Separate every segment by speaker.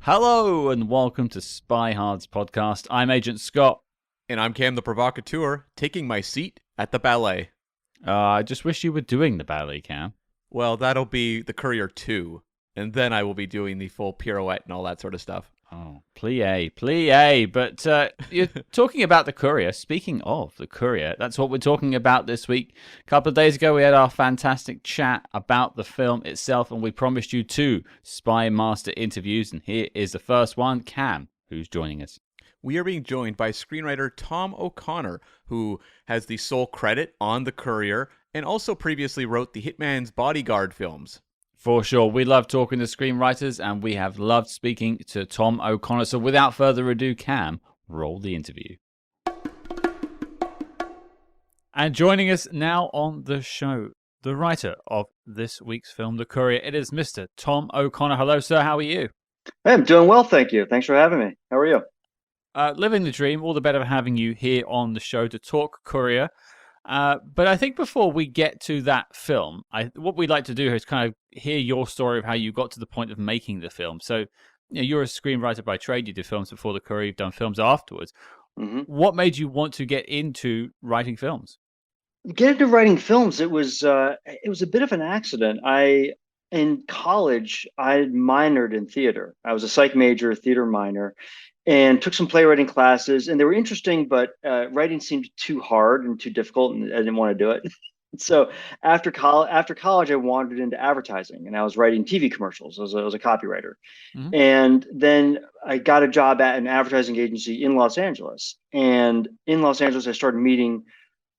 Speaker 1: Hello and welcome to Spy Hard's podcast. I'm Agent Scott.
Speaker 2: And I'm Cam the Provocateur, taking my seat at the ballet.
Speaker 1: I just wish you were doing the ballet, Cam.
Speaker 2: Well, that'll be the Courier 2, and then I will be doing the full pirouette and all that sort of stuff.
Speaker 1: Oh, plie. But you're talking about the Courier. Speaking of the Courier, that's what we're talking about this week. A couple of days ago, we had our fantastic chat about the film itself, and we promised you 2 SpyMaster interviews. And here is the first one. Cam, who's joining us?
Speaker 2: We are being joined by screenwriter Tom O'Connor, who has the sole credit on the Courier and also previously wrote the Hitman's Bodyguard films.
Speaker 1: For sure. We love talking to screenwriters, and we have loved speaking to Tom O'Connor. So without further ado, Cam, roll the interview. And joining us now on the show, the writer of this week's film, The Courier, it is Mr. Tom O'Connor. Hello, sir. How are you?
Speaker 3: Hey, I'm doing well, thank you. Thanks for having me. How are you?
Speaker 1: Living the dream. All the better for having you here on the show to talk Courier. But I think before we get to that film, what we'd like to do is kind of hear your story of how you got to the point of making the film. So, you're a screenwriter by trade. You did films before the Courier. You've done films afterwards.
Speaker 3: Mm-hmm.
Speaker 1: What made you want to get into writing films?
Speaker 3: Get into writing films. It was a bit of an accident. In college, I minored in theater. I was a psych major, theater minor, and took some playwriting classes, and they were interesting, but writing seemed too hard and too difficult, and I didn't want to do it. So after college, I wandered into advertising, and I was writing TV commercials. I was a copywriter.
Speaker 1: Mm-hmm.
Speaker 3: And then I got a job at an advertising agency in Los Angeles. And in Los Angeles, I started meeting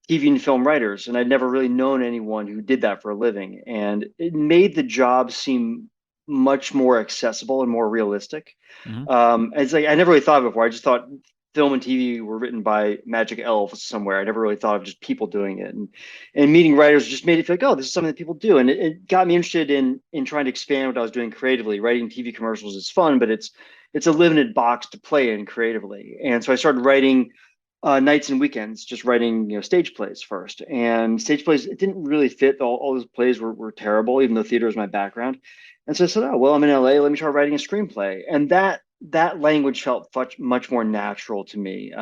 Speaker 3: TV and film writers, and I'd never really known anyone who did that for a living. And it made the job seem much more accessible and more realistic.
Speaker 1: Mm-hmm.
Speaker 3: It's like I never really thought of it before. I just thought film and TV were written by magic elves somewhere. I never really thought of just people doing it. And meeting writers just made it feel like, oh, this is something that people do. And it got me interested in trying to expand what I was doing creatively. Writing TV commercials is fun, but it's a limited box to play in creatively. And so I started writing nights and weekends, just writing stage plays first. And stage plays, it didn't really fit. All those plays were terrible, even though theater is my background. And so I said, oh, well, I'm in LA. Let me try writing a screenplay. And that language felt much more natural to me,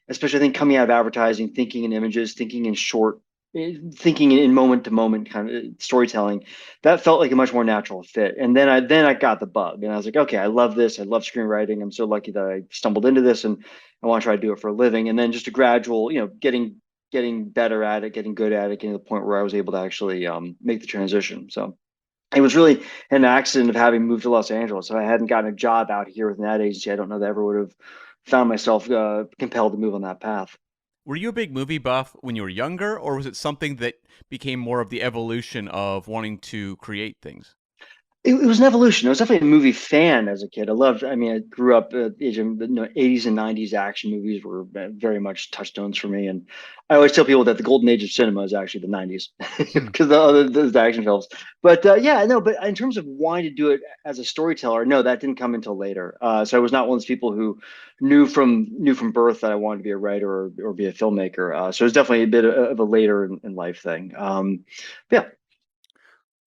Speaker 3: especially I think coming out of advertising, thinking in images, thinking in moment to moment kind of storytelling. That felt like a much more natural fit. And then I got the bug, and I was like, okay, I love this. I love screenwriting. I'm so lucky that I stumbled into this, and I want to try to do it for a living. And then just a gradual, getting better at it, getting good at it, getting to the point where I was able to actually make the transition. So it was really an accident of having moved to Los Angeles. If I hadn't gotten a job out here with an ad agency, I don't know that I ever would have found myself compelled to move on that path.
Speaker 2: Were you a big movie buff when you were younger, or was it something that became more of the evolution of wanting to create things?
Speaker 3: It was an evolution. I was definitely a movie fan as a kid. I grew up at the age of the 80s and 90s. Action movies were very much touchstones for me. And I always tell people that the golden age of cinema is actually the 90s because the action films. But but in terms of wanting to do it as a storyteller, no, that didn't come until later. So I was not one of those people who knew from birth that I wanted to be a writer or be a filmmaker. So it was definitely a bit of a later in life thing. Yeah.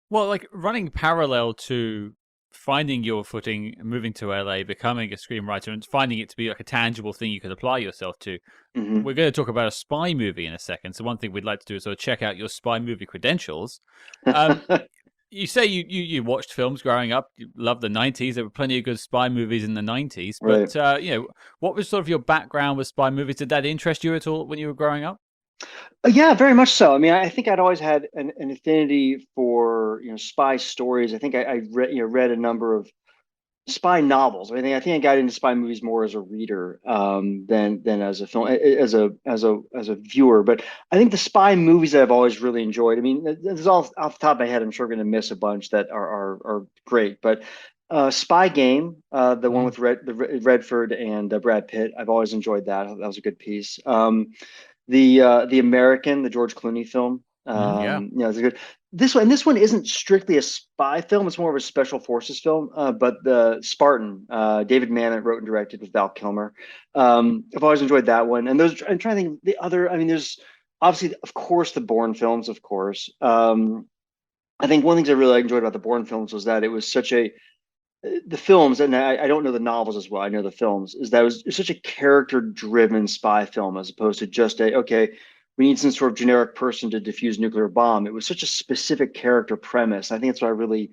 Speaker 1: Well, like running parallel to finding your footing, moving to LA, becoming a screenwriter, and finding it to be like a tangible thing you could apply yourself to.
Speaker 3: Mm-hmm.
Speaker 1: We're going to talk about a spy movie in a second. So one thing we'd like to do is sort of check out your spy movie credentials. You say you watched films growing up. You loved the 90s. There were plenty of good spy movies in the 90s. But,
Speaker 3: right.
Speaker 1: What was sort of your background with spy movies? Did that interest you at all when you were growing up?
Speaker 3: Yeah, very much so. I mean, I think I'd always had an affinity for spy stories. I think I read a number of spy novels. I think I got into spy movies more as a reader than as a film as a viewer. But I think the spy movies that I've always really enjoyed. I mean, this is all off the top of my head. I'm sure going to miss a bunch that are great, but. Spy Game, the one with Redford and Brad Pitt. I've always enjoyed that. That was a good piece. The American, the George Clooney film.
Speaker 2: Yeah.
Speaker 3: It's a good. This one isn't strictly a spy film. It's more of a special forces film. But the Spartan, David Mamet wrote and directed with Val Kilmer. I've always enjoyed that one. And those, I'm trying to think the other. I mean, there's obviously, of course, the Bourne films, of course. I think one of the things I really enjoyed about the Bourne films was that it was such a the films, and I don't know the novels as well. I know the films. Is that it's such a character-driven spy film as opposed to just okay, we need some sort of generic person to defuse a nuclear bomb. It was such a specific character premise. I think that's what I really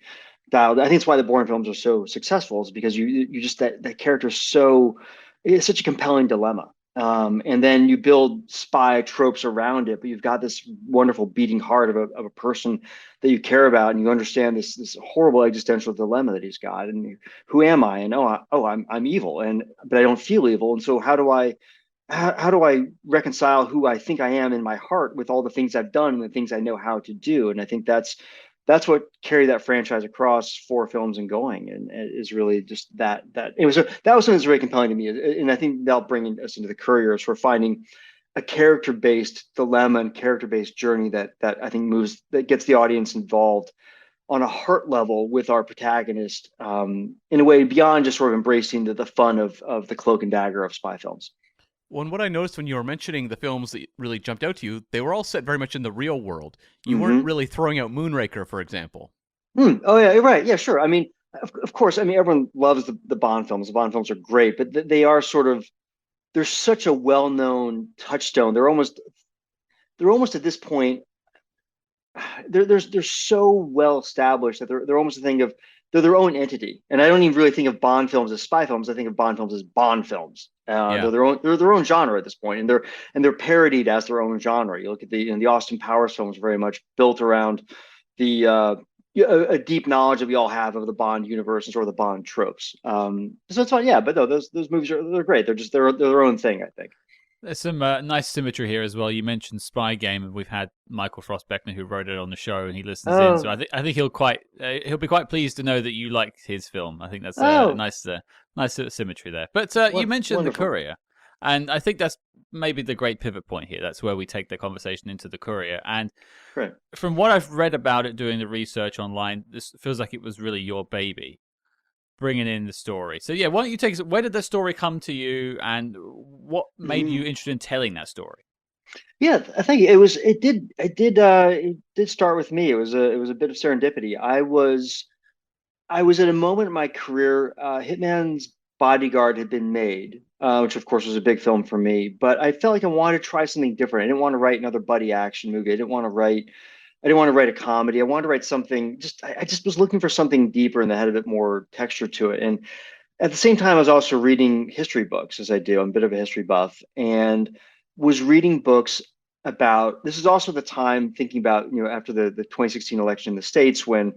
Speaker 3: dialed. I think it's why the Bourne films are so successful, is because you just that character is so it's such a compelling dilemma. And then you build spy tropes around it, but you've got this wonderful beating heart of a person that you care about, and you understand this horrible existential dilemma that he's got. And who am I? And I'm evil, and but I don't feel evil. And so how do I reconcile who I think I am in my heart with all the things I've done and the things I know how to do? And I think that's what carried that franchise across 4 films and going, and is really just that it was that was something that's very compelling to me. And I think that'll bring us into the Courier, for finding a character-based dilemma and character-based journey that I think that gets the audience involved on a heart level with our protagonist, in a way beyond just sort of embracing the fun of the cloak and dagger of spy films.
Speaker 2: Well, and what I noticed when you were mentioning the films that really jumped out to you, they were all set very much in the real world. You weren't really throwing out Moonraker, for example.
Speaker 3: Oh yeah, you're right. Yeah, sure. I mean, of course. I mean, everyone loves the Bond films. The Bond films are great, but they are sort of they're such a well-known touchstone. They're almost at this point. They're so well established that they're almost a thing of they're their own entity. And I don't even really think of Bond films as spy films. I think of Bond films as Bond films. They're their own genre at this point, and they're parodied as their own genre. You look at the Austin Powers films, very much built around the a deep knowledge that we all have of the Bond universe and sort of the Bond tropes. So it's fun, yeah. But no, those movies they're great. They're their own thing, I think.
Speaker 1: There's some nice symmetry here as well. You mentioned Spy Game, and we've had Michael Frost Beckner, who wrote it, on the show, and he listens in. So I think he'll be quite pleased to know that you liked his film. I think that's nice symmetry there. But you mentioned wonderful. The Courier, and I think that's maybe the great pivot point here. That's where we take the conversation into the Courier. And from what I've read about it, doing the research online, this feels like it was really your baby, bringing in the story. So yeah, why don't you take us? Where did the story come to you, and what made you interested in telling that story?
Speaker 3: Yeah, I think it did start with me. It was a bit of serendipity. I was at a moment in my career. Hitman's Bodyguard had been made, which of course was a big film for me. But I felt like I wanted to try something different. I didn't want to write another buddy action movie. I didn't want to write a comedy. I wanted to write something. I just was looking for something deeper and that had a bit more texture to it. And at the same time, I was also reading history books, as I do. I'm a bit of a history buff, and was reading books about. This is also the time thinking about after the 2016 election in the States, when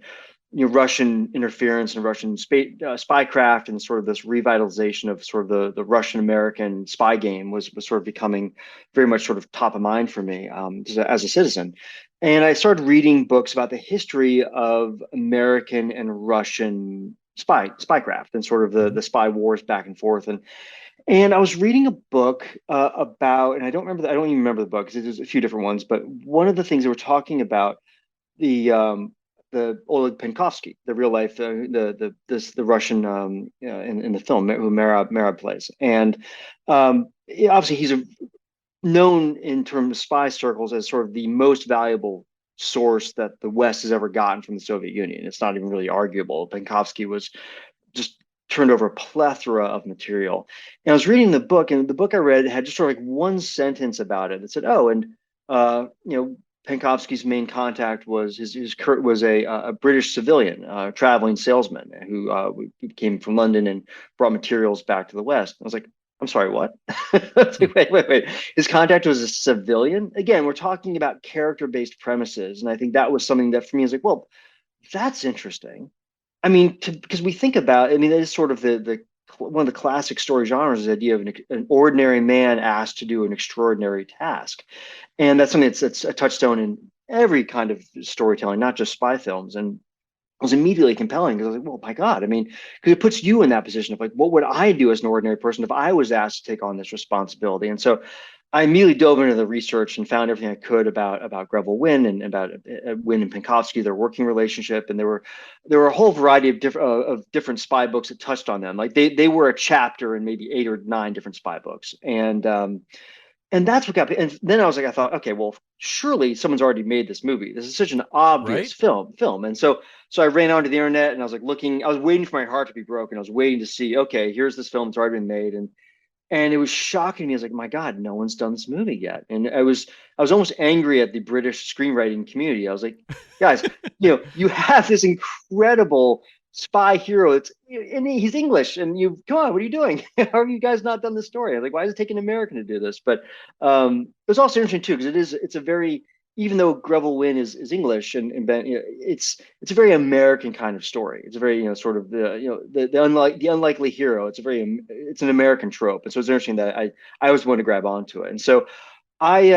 Speaker 3: Russian interference and Russian spycraft and sort of this revitalization of sort of the Russian American spy game was sort of becoming very much sort of top of mind for me, as a citizen. And I started reading books about the history of American and Russian spycraft and sort of the spy wars back and forth. And I was reading a book about, and I don't even remember the book because there's a few different ones, but one of the things they were talking about the Oleg Penkovsky, the real life, the Russian in the film who Merab plays, and obviously he's known in terms of spy circles as sort of the most valuable source that the West has ever gotten from the Soviet Union. It's not even really arguable. Penkovsky was just turned over a plethora of material. And I was reading the book, and the book I read had just sort of like one sentence about it that said, "Oh, and Penkovsky's main contact was was a British civilian, traveling salesman who came from London and brought materials back to the West." I was like, "I'm sorry, what?" Wait. His contact was a civilian? Again, we're talking about character-based premises, and I think that was something that for me is like, well, that's interesting. I mean, because we think about, I mean, that is sort of the one of the classic story genres, is the idea of an ordinary man asked to do an extraordinary task. And that's something that's a touchstone in every kind of storytelling, not just spy films. And it was immediately compelling because I was like, well, my God, I mean, because it puts you in that position of like, what would I do as an ordinary person if I was asked to take on this responsibility? And so I immediately dove into the research and found everything I could about Greville Wynn and about Wynn and Penkovsky, their working relationship. And there were a whole variety of different spy books that touched on them. Like they were a chapter in maybe 8 or 9 different spy books. And that's what got me. And then I thought, okay, well, surely someone's already made this movie. This is such an obvious
Speaker 2: Right?
Speaker 3: film. And so I ran onto the internet and I was like looking, I was waiting for my heart to be broken. I was waiting to see, okay, here's this film that's already been made. And it was shocking to me. I was like, my God, no one's done this movie yet. And I was almost angry at the British screenwriting community. I was like, guys, you have this incredible spy hero. And he's English, and you come on, what are you doing? How have you guys not done this story? I was like, why is it taking an American to do this? But it was also interesting too, because it's a very, even though Greville Wynn is English and Ben, it's a very American kind of story. It's a very, sort of the unlikely hero. It's an American trope. And so it's interesting that I was want to grab onto it. And so I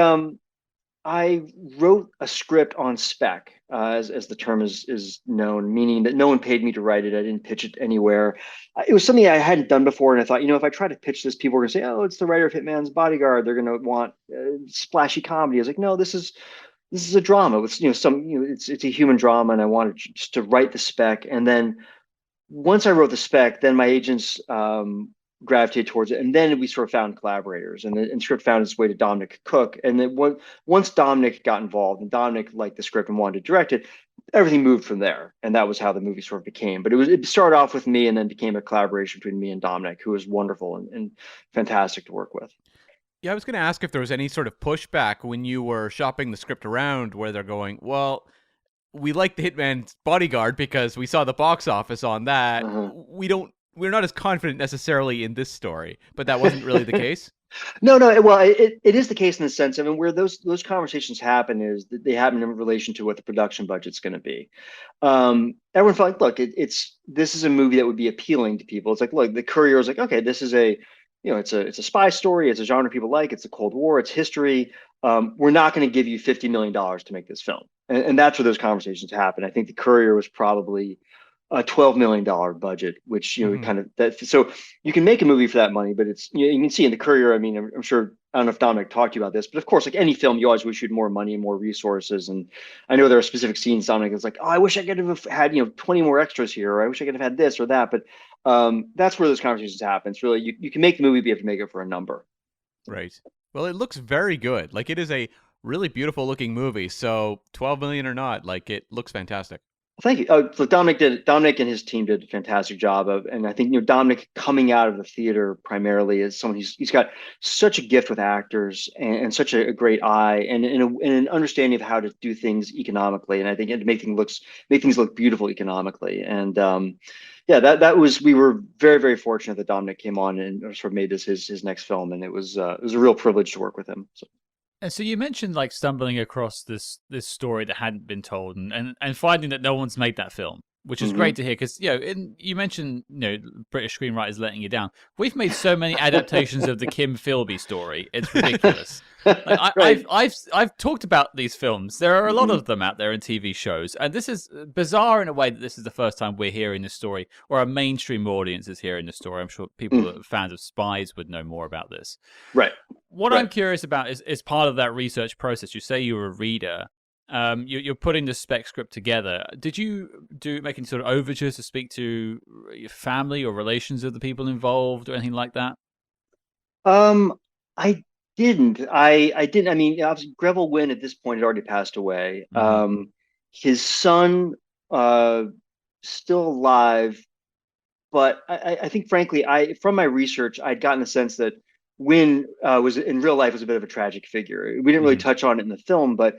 Speaker 3: I wrote a script on spec, as the term is known, meaning that no one paid me to write it. I didn't pitch it anywhere. It was something I hadn't done before, and I thought, if I try to pitch this, people are going to say, "Oh, it's the writer of Hitman's Bodyguard." They're going to want splashy comedy. I was like, "No, this is a drama. It's it's a human drama, and I wanted just to write the spec, and then once I wrote the spec, then my agents gravitated towards it, and then we sort of found collaborators, and the script found its way to Dominic Cook. And then once Dominic got involved, and Dominic liked the script and wanted to direct it, everything moved from there, and that was how the movie sort of became. But it started off with me, and then became a collaboration between me and Dominic, who was wonderful and fantastic to work with.
Speaker 2: Yeah, I was going to ask if there was any sort of pushback when you were shopping the script around, where they're going, well, we like the Hitman's Bodyguard because we saw the box office on that.
Speaker 3: Uh-huh.
Speaker 2: We're not as confident necessarily in this story, but that wasn't really the case.
Speaker 3: No. Well, it is the case in the sense of, and where those conversations happen is that they happen in relation to what the production budget's going to be. Everyone felt like, look, this is a movie that would be appealing to people. It's like, look, the Courier was like, okay, this is it's a spy story. It's a genre people like. It's the Cold War. It's history. We're not going to give you $50 million to make this film, and that's where those conversations happen. I think the Courier was probably a $12 million budget, which kind of that. So you can make a movie for that money, but it's you can see in the Courier. I mean, I'm sure, I don't know if Dominic talked to you about this, but of course, like any film, you always wish you had more money and more resources. And I know there are specific scenes Dominic is like, oh, I wish I could have had 20 more extras here, or I wish I could have had this or that. But that's where those conversations happen. It's really you can make the movie, but you have to make it for a number.
Speaker 2: Right. Well, it looks very good. Like, it is a really beautiful looking movie. So 12 million or not, like, it looks fantastic.
Speaker 3: Thank you. So Dominic and his team did a fantastic job and I think Dominic coming out of the theater primarily is someone he's got such a gift with actors and such a great eye and an understanding of how to do things economically, and I think to make things look beautiful economically. And yeah, that was, we were very, very fortunate that Dominic came on and sort of made this his next film, and it was a real privilege to work with him. So.
Speaker 1: And so you mentioned like stumbling across this story that hadn't been told, and finding that no one's made that film, which is great to hear, because you mentioned British screenwriters letting you down. We've made so many adaptations of the Kim Philby story; it's ridiculous. Like,
Speaker 3: Right.
Speaker 1: I've talked about these films. There are a lot of them out there in TV shows, and this is bizarre in a way that this is the first time we're hearing this story, or a mainstream audience is hearing this story. I'm sure people that are fans of spies would know more about this.
Speaker 3: Right.
Speaker 1: What
Speaker 3: Right.
Speaker 1: I'm curious about is part of that research process. You say you were a reader. You're putting the spec script together. Did you make any sort of overtures to speak to your family or relations of the people involved or anything like that?
Speaker 3: I didn't. I didn't. I mean, obviously, Greville Wynn at this point had already passed away.
Speaker 1: Mm-hmm.
Speaker 3: His son, still alive, but I think, frankly, from my research, I'd gotten the sense that Wynn was in real life was a bit of a tragic figure. We didn't really
Speaker 1: Mm-hmm.
Speaker 3: touch on it in the film, but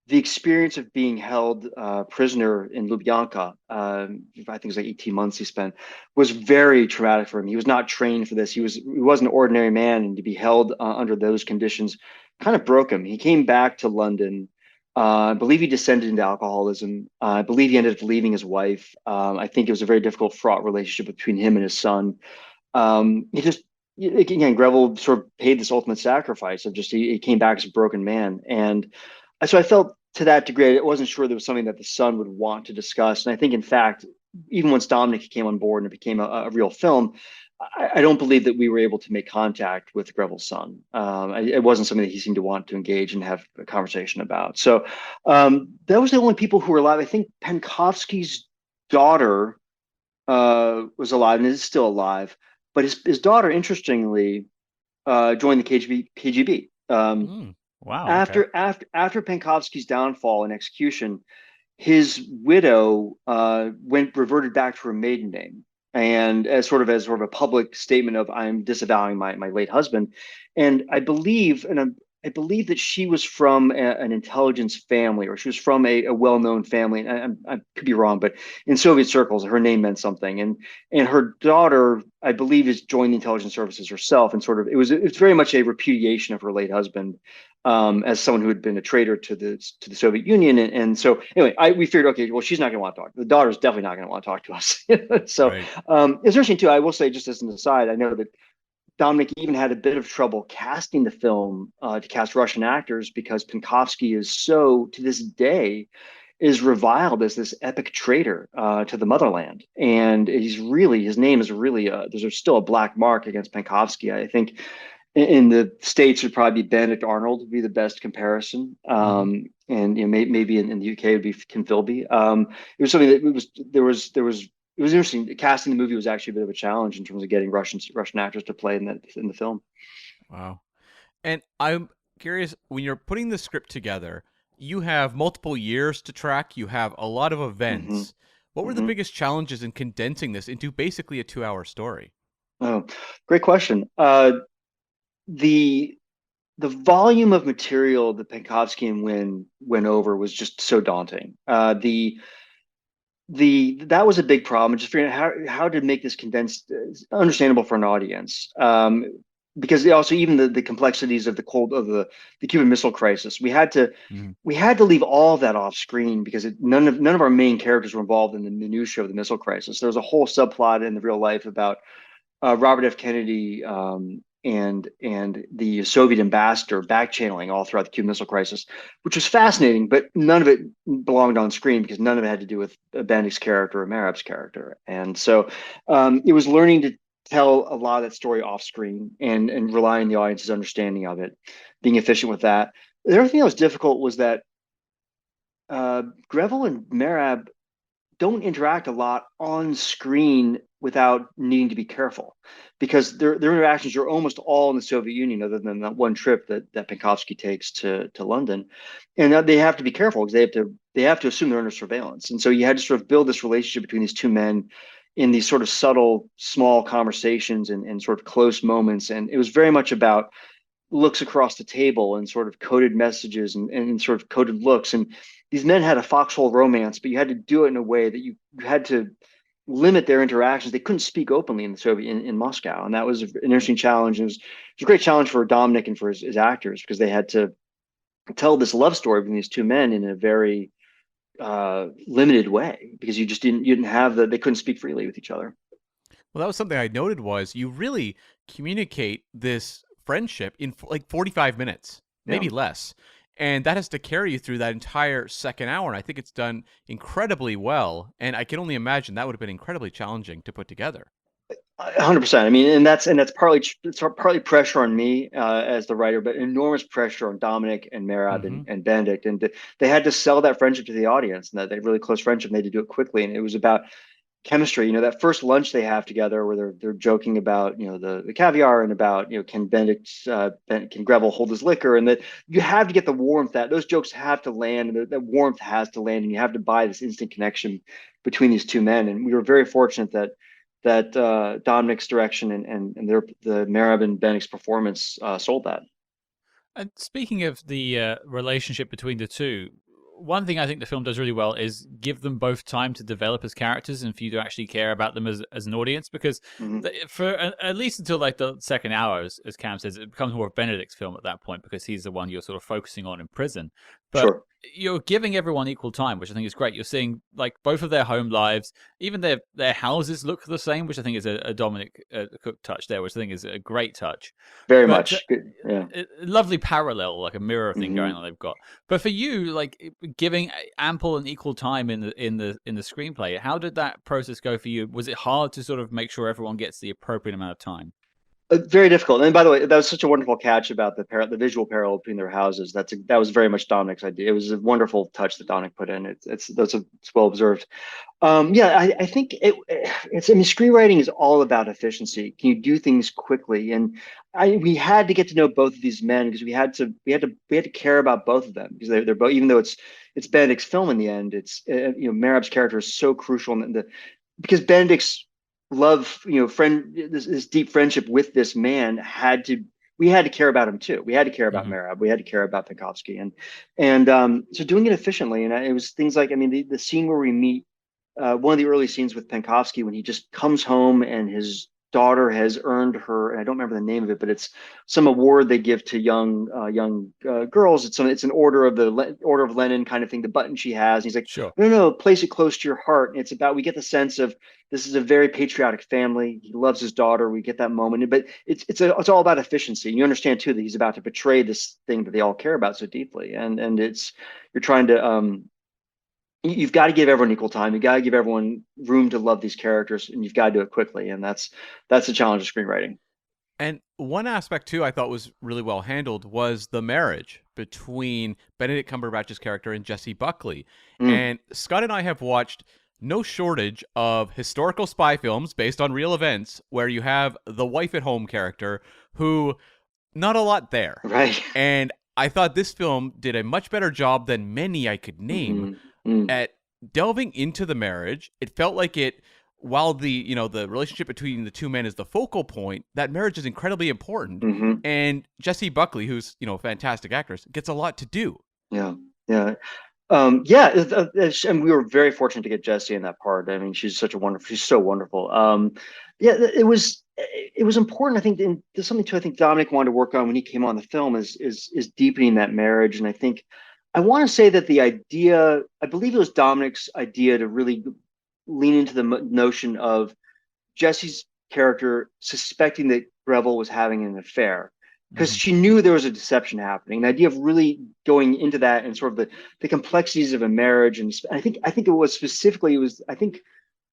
Speaker 3: the experience of being held prisoner in Lubyanka, I think it was like 18 months he spent, was very traumatic for him. He was not trained for this. He was an ordinary man, and to be held under those conditions kind of broke him. He came back to London. I believe he descended into alcoholism. I believe he ended up leaving his wife. I think it was a very difficult, fraught relationship between him and his son. He just, again, Greville sort of paid this ultimate sacrifice of just he came back as a broken man. And so I felt to that degree, I wasn't sure there was something that the son would want to discuss. And I think, in fact, even once Dominic came on board and it became a real film, I don't believe that we were able to make contact with Greville's son. It wasn't something that he seemed to want to engage and have a conversation about. So that was the only people who were alive. I think Penkovsky's daughter was alive and is still alive, but his daughter, interestingly, joined the KGB.
Speaker 1: Wow. Okay.
Speaker 3: After Penkovsky's downfall and execution, his widow went reverted back to her maiden name, and as sort of a public statement of I'm disavowing my late husband. And I believe that she was from an intelligence family, or she was from a well-known family. And I could be wrong, but in Soviet circles, her name meant something. And her daughter, I believe, has joined the intelligence services herself. And sort of it's very much a repudiation of her late husband, as someone who had been a traitor to the Soviet Union. And so anyway, we figured, okay, well, she's not going to want to talk. The daughter's definitely not going to want to talk to us. So
Speaker 2: Right.
Speaker 3: it's interesting too. I will say, just as an aside, I know that Dominic even had a bit of trouble casting the film to cast Russian actors, because Penkovsky is so, to this day, is reviled as this epic traitor to the motherland. And his name is really, there's still a black mark against Penkovsky. I think in the States would probably be Benedict Arnold would be the best comparison. And maybe in the UK would be Kim Philby. It was something that it was interesting. Casting the movie was actually a bit of a challenge in terms of getting Russian actors to play in the film.
Speaker 2: Wow. And I'm curious, when you're putting the script together, you have multiple years to track, you have a lot of
Speaker 3: Mm-hmm.
Speaker 2: events. What were the
Speaker 3: Mm-hmm.
Speaker 2: biggest challenges in condensing this into basically a 2-hour story?
Speaker 3: Oh, great question. The the volume of material that Penkovsky and Wynn went over was just so daunting. The that was a big problem. Just figuring out how to make this condensed, understandable for an audience. Because also even the complexities of the Cuban Missile Crisis,
Speaker 2: Mhm.
Speaker 3: we had to leave all of that off screen, because none of our main characters were involved in the minutia of the missile crisis. There was a whole subplot in the real life about Robert F. Kennedy, and the Soviet ambassador back channeling all throughout the Cuban Missile Crisis, which was fascinating, but none of it belonged on screen, because none of it had to do with Bandic's character or Merab's character. And so it was learning to tell a lot of that story off screen, and rely on the audience's understanding of it, being efficient with that. The other thing that was difficult was that Greville and Merab don't interact a lot on screen without needing to be careful, because their interactions are almost all in the Soviet Union, other than that one trip that Penkovsky takes to London. And they have to be careful, because they have to assume they're under surveillance. And so you had to sort of build this relationship between these two men in these sort of subtle, small conversations, and sort of close moments. And it was very much about looks across the table, and sort of coded messages, and sort of coded looks. And these men had a foxhole romance, but you had to do it in a way that you had to limit their interactions. They couldn't speak openly in the Soviet in Moscow, and that was an interesting challenge. It was a great challenge for Dominic and for his actors, because they had to tell this love story between these two men in a very limited way, because you didn't have they couldn't speak freely with each other.
Speaker 2: Well, that was something I noted, was you really communicate this friendship in like 45 minutes,
Speaker 3: Yeah.
Speaker 2: maybe less. And that has to carry you through that entire second hour. And I think it's done incredibly well. And I can only imagine that would have been incredibly challenging to put together.
Speaker 3: 100%. I mean, and that's partly it's partly pressure on me as the writer, but enormous pressure on Dominic and Merab
Speaker 2: Hmm.
Speaker 3: and Benedict, and they had to sell that friendship to the audience, and that they really close friendship. And they had to do it quickly, and it was about chemistry. That first lunch they have together, where they're joking about the caviar, and about can Greville hold his liquor, and that you have to get the warmth, that those jokes have to land, and that warmth has to land, and you have to buy this instant connection between these two men. And we were very fortunate that Dominic's direction and the Merab and Bennick's performance sold that.
Speaker 1: And speaking of the relationship between the two, one thing I think the film does really well is give them both time to develop as characters, and for you to actually care about them as an audience. Because
Speaker 3: Mm-hmm.
Speaker 1: for at least until like the second hour, as Cam says, it becomes more of Benedict's film at that point, because he's the one you're sort of focusing on in prison. But
Speaker 3: Sure.
Speaker 1: you're giving everyone equal time, which I think is great. You're seeing like both of their home lives, even their houses look the same, which I think is a Dominic Cook touch there, which I think is a great touch.
Speaker 3: Very
Speaker 1: But
Speaker 3: much. Good. Yeah.
Speaker 1: a lovely parallel, like a mirror thing going
Speaker 3: Mm-hmm.
Speaker 1: on they've got. But for you, like giving ample and equal time in the screenplay, how did that process go for you? Was it hard to sort of make sure everyone gets the appropriate amount of time?
Speaker 3: Very difficult. And by the way, that was such a wonderful catch about the visual parallel between their houses. That was very much Dominic's idea. It was a wonderful touch that Dominic put in. It's well observed. Yeah, I think it's. I mean, screenwriting is all about efficiency. Can you do things quickly? And we had to get to know both of these men because we had to care about both of them because they're both. Even though it's Benedict's film in the end, it's Merab's character is so crucial in because Benedict's love, this deep friendship with this man we had to care about him too. We had to care about Merab. We had to care about Penkovsky, and so doing it efficiently. And it was things like, I mean, the scene where we meet one of the early scenes with Penkovsky when he just comes home and his daughter has earned her, and I don't remember the name of it, but it's some award they give to young girls. It's an Order of Lenin kind of thing. The button she has, and he's like,
Speaker 1: Sure.
Speaker 3: no, place it close to your heart. And it's about, we get the sense of this is a very patriotic family. He loves his daughter. We get that moment, but it's all about efficiency. And you understand too that he's about to betray this thing that they all care about so deeply, and you're trying to you've got to give everyone equal time. You got to give everyone room to love these characters, and you've got to do it quickly. And that's the challenge of screenwriting.
Speaker 2: And one aspect too I thought was really well handled was the marriage between Benedict Cumberbatch's character and Jessie Buckley. And Scott and I have watched no shortage of historical spy films based on real events where you have the wife at home character who not a lot there.
Speaker 3: Right.
Speaker 2: And I thought this film did a much better job than many I could name at delving into the marriage. It felt like while the relationship between the two men is the focal point, that marriage is incredibly important. And Jessie Buckley, who's a fantastic actress, gets a lot to do.
Speaker 3: Yeah. And we were very fortunate to get Jessie in that part. I mean, she's so wonderful. It was important. I think, and there's something too I think Dominic wanted to work on when he came on the film is deepening that marriage. And I want to say that the idea, I believe it was Dominic's idea to really lean into the notion of Jessie's character suspecting that Greville was having an affair because she knew there was a deception happening. The idea of really going into that and sort of the complexities of a marriage. And I think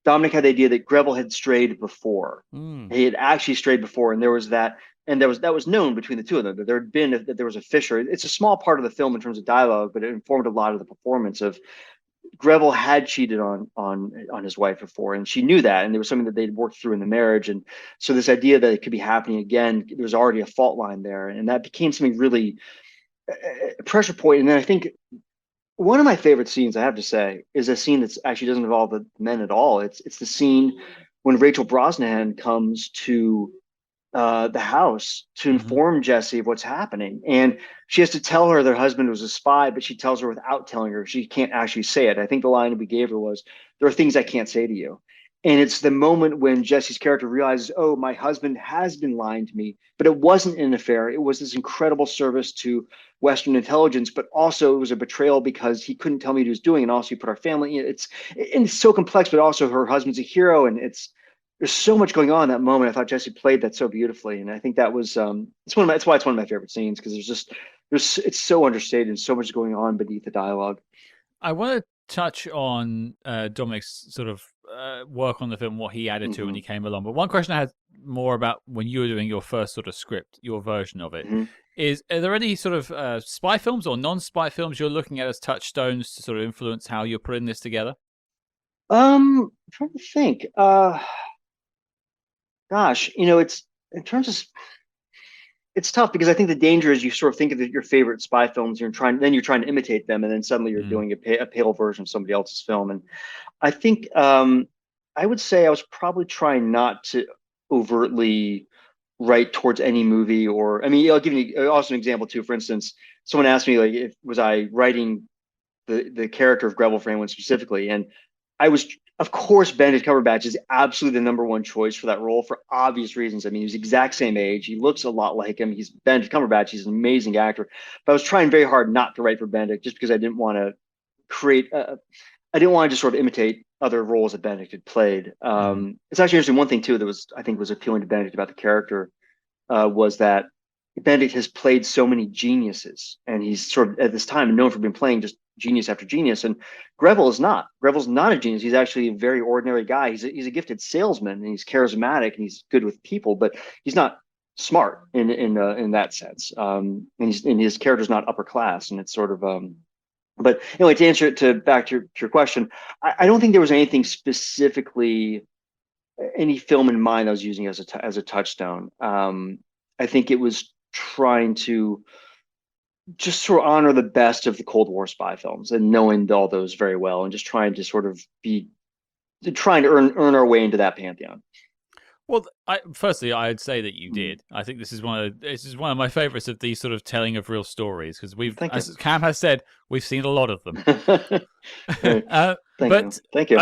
Speaker 3: Dominic had the idea that Greville had strayed before. He had actually strayed before, and there was that, and that was known between the two of them that there was a fissure. It's a small part of the film in terms of dialogue, but it informed a lot of the performance of Greville had cheated on his wife before, and she knew that, and there was something that they'd worked through in the marriage. And so this idea that it could be happening again, there was already a fault line there, and that became something really a pressure point. And then I think one of my favorite scenes, I have to say, is a scene that's actually doesn't involve the men at all. It's the scene when Rachel Brosnahan comes to the house to inform Jessie of what's happening. And she has to tell her their husband was a spy, but she tells her without telling her. She can't actually say it. I think the line we gave her was, "There are things I can't say to you." And it's the moment when Jessie's character realizes, oh, my husband has been lying to me, but it wasn't an affair. It was this incredible service to Western intelligence, but also it was a betrayal because he couldn't tell me what he was doing. And also he put our family in. It's so complex, but also her husband's a hero. And there's so much going on in that moment. I thought Jessie played that so beautifully. And I think that was, that's why it's one of my favorite scenes, because it's so understated and so much going on beneath the dialogue.
Speaker 1: I want to touch on Dominic's sort of work on the film, what he added to when he came along. But one question I had more about when you were doing your first sort of script, your version of it, is are there any sort of spy films or non-spy films you're looking at as touchstones to sort of influence how you're putting this together?
Speaker 3: I'm trying to think. Gosh, it's in terms of, it's tough because I think the danger is you sort of think of your favorite spy films, you're trying to imitate them, and then suddenly you're doing a pale version of somebody else's film. And I think I would say I was probably trying not to overtly write towards any movie, or I mean, I'll give you also an example too. For instance, someone asked me like, was I writing the character of Greville for anyone specifically, and I was. Of course, Benedict Cumberbatch is absolutely the number one choice for that role for obvious reasons. I mean, he's the exact same age. He looks a lot like him. He's Benedict Cumberbatch. He's an amazing actor. But I was trying very hard not to write for Benedict just because I didn't want to create. I didn't want to just sort of imitate other roles that Benedict had played. It's actually interesting. One thing too that I think was appealing to Benedict about the character was that Benedict has played so many geniuses, and he's sort of at this time known for being playing just genius after genius. And Greville's not a genius. He's actually a very ordinary guy. He's a gifted salesman, and he's charismatic and he's good with people, but he's not smart in that sense. And his character's not upper class, and it's sort of but anyway, to answer it to back to your question, I don't think there was anything specifically, any film in mind I was using as a touchstone. I think it was trying to just sort of honor the best of the Cold War spy films and knowing all those very well, and just trying to sort of be trying to earn our way into that pantheon.
Speaker 1: Well, firstly, I'd say that you did. I think this is one of my favorites of these sort of telling of real stories, because as Cam has said, we've seen a lot of them.
Speaker 3: Thank you.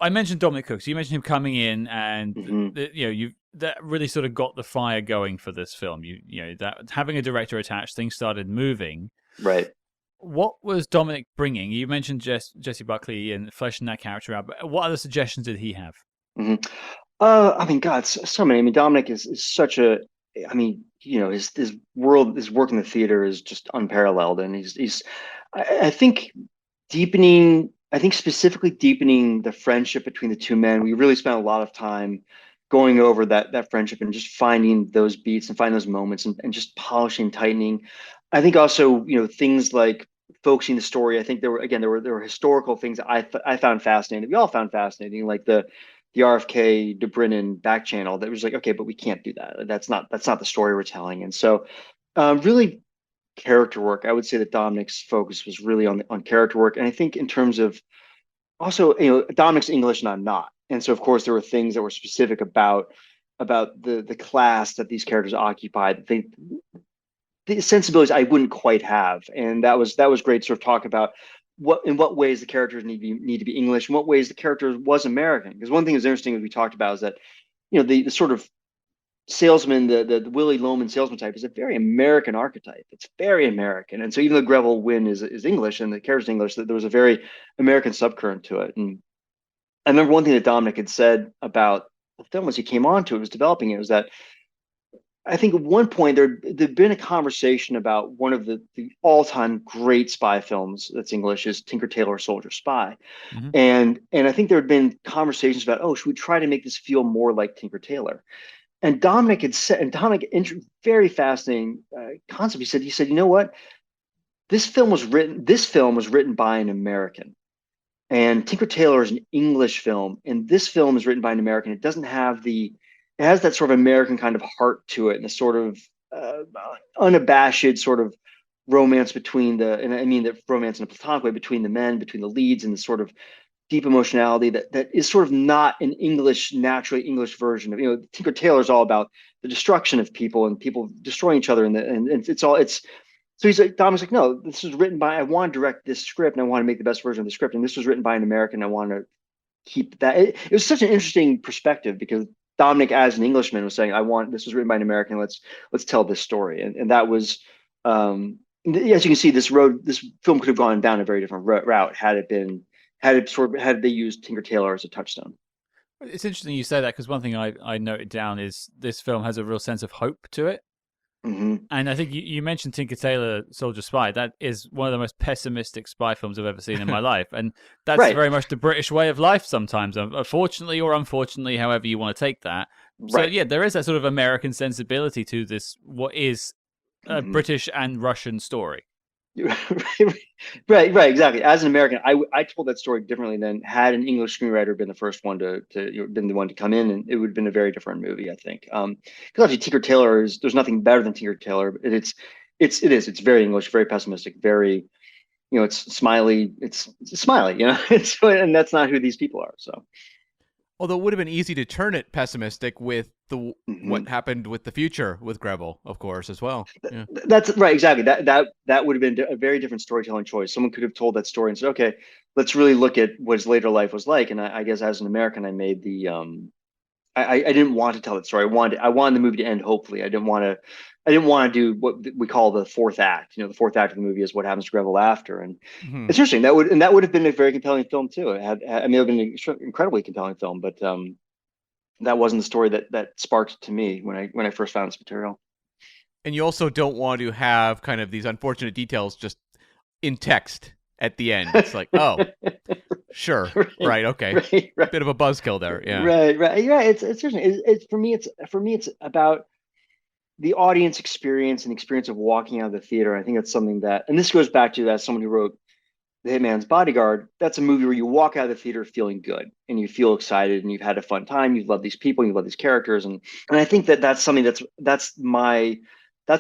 Speaker 1: I mentioned Dominic Cooks. You mentioned him coming in, and that really sort of got the fire going for this film. That having a director attached, things started moving.
Speaker 3: Right.
Speaker 1: What was Dominic bringing? You mentioned Jesse Buckley and fleshing that character out, but what other suggestions did he have?
Speaker 3: Mm-hmm. I mean, God, so many. I mean, Dominic is such a. I mean, his work in the theater is just unparalleled, and he's. I think deepening. I think specifically deepening the friendship between the two men. We really spent a lot of time going over that friendship and just finding those beats and finding those moments and just polishing, tightening. I think also, things like focusing the story. I think there were historical things that I found fascinating. We all found fascinating, like the RFK de Brennan back channel. That was like, okay, but we can't do that. That's not the story we're telling. And so, really character work. I would say that Dominic's focus was really on character work. And I think in terms of also, Dominic's English and I'm not. And so, of course, there were things that were specific about the class that these characters occupied. The sensibilities I wouldn't quite have, and that was great to sort of talk about in what ways the characters need to be English, and what ways the character was American. Because one thing that's interesting that we talked about is that the sort of salesman, the Willy Loman salesman type, is a very American archetype. It's very American, and so even though Greville Wynn is English and the character's English, there was a very American subcurrent to it. And I remember one thing that Dominic had said about the film as he came on to it, was developing it, was that I think at one point there'd been a conversation about one of the all-time great spy films that's English is Tinker Tailor Soldier Spy.
Speaker 1: Mm-hmm.
Speaker 3: And I think there had been conversations about, oh, should we try to make this feel more like Tinker Tailor? And Dominic had said, and Dominic, very fascinating concept. He said, you know what? This film was written by an American. And Tinker Tailor is an English film, and this film is written by an American. It has that sort of American kind of heart to it, and a sort of unabashed sort of romance and I mean the romance in a platonic way between the men, between the leads, and the sort of deep emotionality that is sort of not an naturally English version of, Tinker Tailor is all about the destruction of people and people destroying each other, and so he's like, Dominic's like, no, this was written by, I want to direct this script and I want to make the best version of the script, and this was written by an American. I want to keep that. It was such an interesting perspective, because Dominic, as an Englishman, was saying, this was written by an American. Let's tell this story. And that was, as you can see, this film could have gone down a very different route had they used Tinker Tailor as a touchstone.
Speaker 1: It's interesting you say that, because one thing I noted down is this film has a real sense of hope to it.
Speaker 3: Mm-hmm.
Speaker 1: And I think you mentioned Tinker Tailor Soldier Spy. That is one of the most pessimistic spy films I've ever seen in my life. And that's
Speaker 3: right.
Speaker 1: very much the British way of life sometimes, fortunately or unfortunately, however you want to take that. So,
Speaker 3: right.
Speaker 1: yeah, there is that sort of American sensibility to this, what is a British and Russian story.
Speaker 3: right, exactly. As an American, I told that story differently than had an English screenwriter been the first one been the one to come in, and it would have been a very different movie, I think. Because obviously Tinker Tailor there's nothing better than Tinker Tailor. It's very English, very pessimistic, very, it's smiley. It's smiley, and that's not who these people are. So.
Speaker 2: Although it would have been easy to turn it pessimistic with what happened with the future with Greville, of course, as well. Yeah.
Speaker 3: That's right, exactly. That would have been a very different storytelling choice. Someone could have told that story and said, okay, let's really look at what his later life was like. And I guess as an American, I made the I didn't want to tell that story. I wanted the movie to end hopefully. I didn't want to do what we call the fourth act. The fourth act of the movie is what happens to Greville after, and it's interesting. That would have been a very compelling film too. It would have been an incredibly compelling film, but that wasn't the story that sparked to me when I first found this material.
Speaker 2: And you also don't want to have kind of these unfortunate details just in text at the end. It's like, oh, sure, right, okay,
Speaker 3: right.
Speaker 2: bit of a buzzkill there, yeah.
Speaker 3: Right. Yeah, it's seriously, for me it's about the audience experience and the experience of walking out of the theater. I think that's something that, and this goes back to, as someone who wrote The Hitman's Bodyguard, that's a movie where you walk out of the theater feeling good and you feel excited and you've had a fun time. You love these people, you love these characters, and I think that that's something that's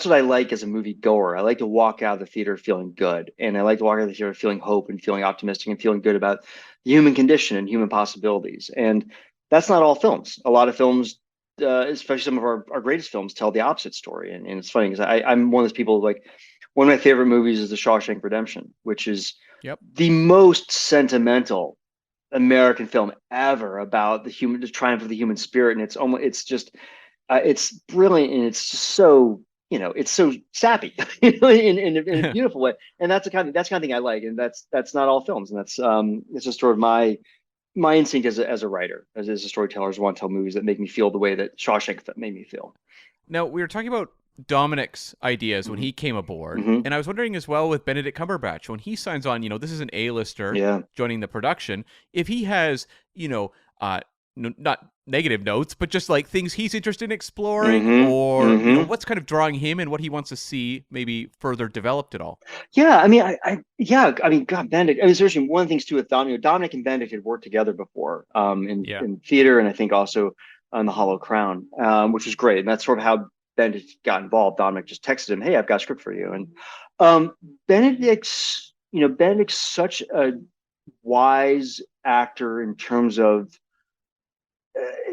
Speaker 3: what I like as a movie goer. I like to walk out of the theater feeling good, and I like to walk out of the theater feeling hope and feeling optimistic and feeling good about the human condition and human possibilities. And that's not all films. A lot of films, especially some of our greatest films, tell the opposite story. And it's funny because I'm one of those people, like, one of my favorite movies is The Shawshank Redemption, which is
Speaker 2: Yep.
Speaker 3: the most sentimental American film ever about the triumph of the human spirit. And it's just, it's brilliant, and it's just so, it's so sappy in a beautiful way. And that's the kind of thing I like. And that's not all films. And that's, it's just sort of my instinct as a writer, as a storyteller, is want to tell movies that make me feel the way that Shawshank made me feel.
Speaker 2: Now, we were talking about Dominic's ideas when he came aboard,
Speaker 3: Mm-hmm.
Speaker 2: and I was wondering as well with Benedict Cumberbatch, when he signs on, this is an A-lister
Speaker 3: Yeah.
Speaker 2: joining the production, if he has, not negative notes, but just like things he's interested in exploring,
Speaker 3: Mm-hmm.
Speaker 2: or,
Speaker 3: Mm-hmm.
Speaker 2: what's kind of drawing him and what he wants to see maybe further developed at all.
Speaker 3: Yeah, I mean, God, Benedict. I mean, seriously, one of the things too with Dominic and Benedict had worked together before,
Speaker 1: Yeah.
Speaker 3: in theater, and I think also on The Hollow Crown, which was great. And that's sort of how Benedict got involved. Dominic just texted him, "Hey, I've got a script for you." And Benedict's such a wise actor in terms of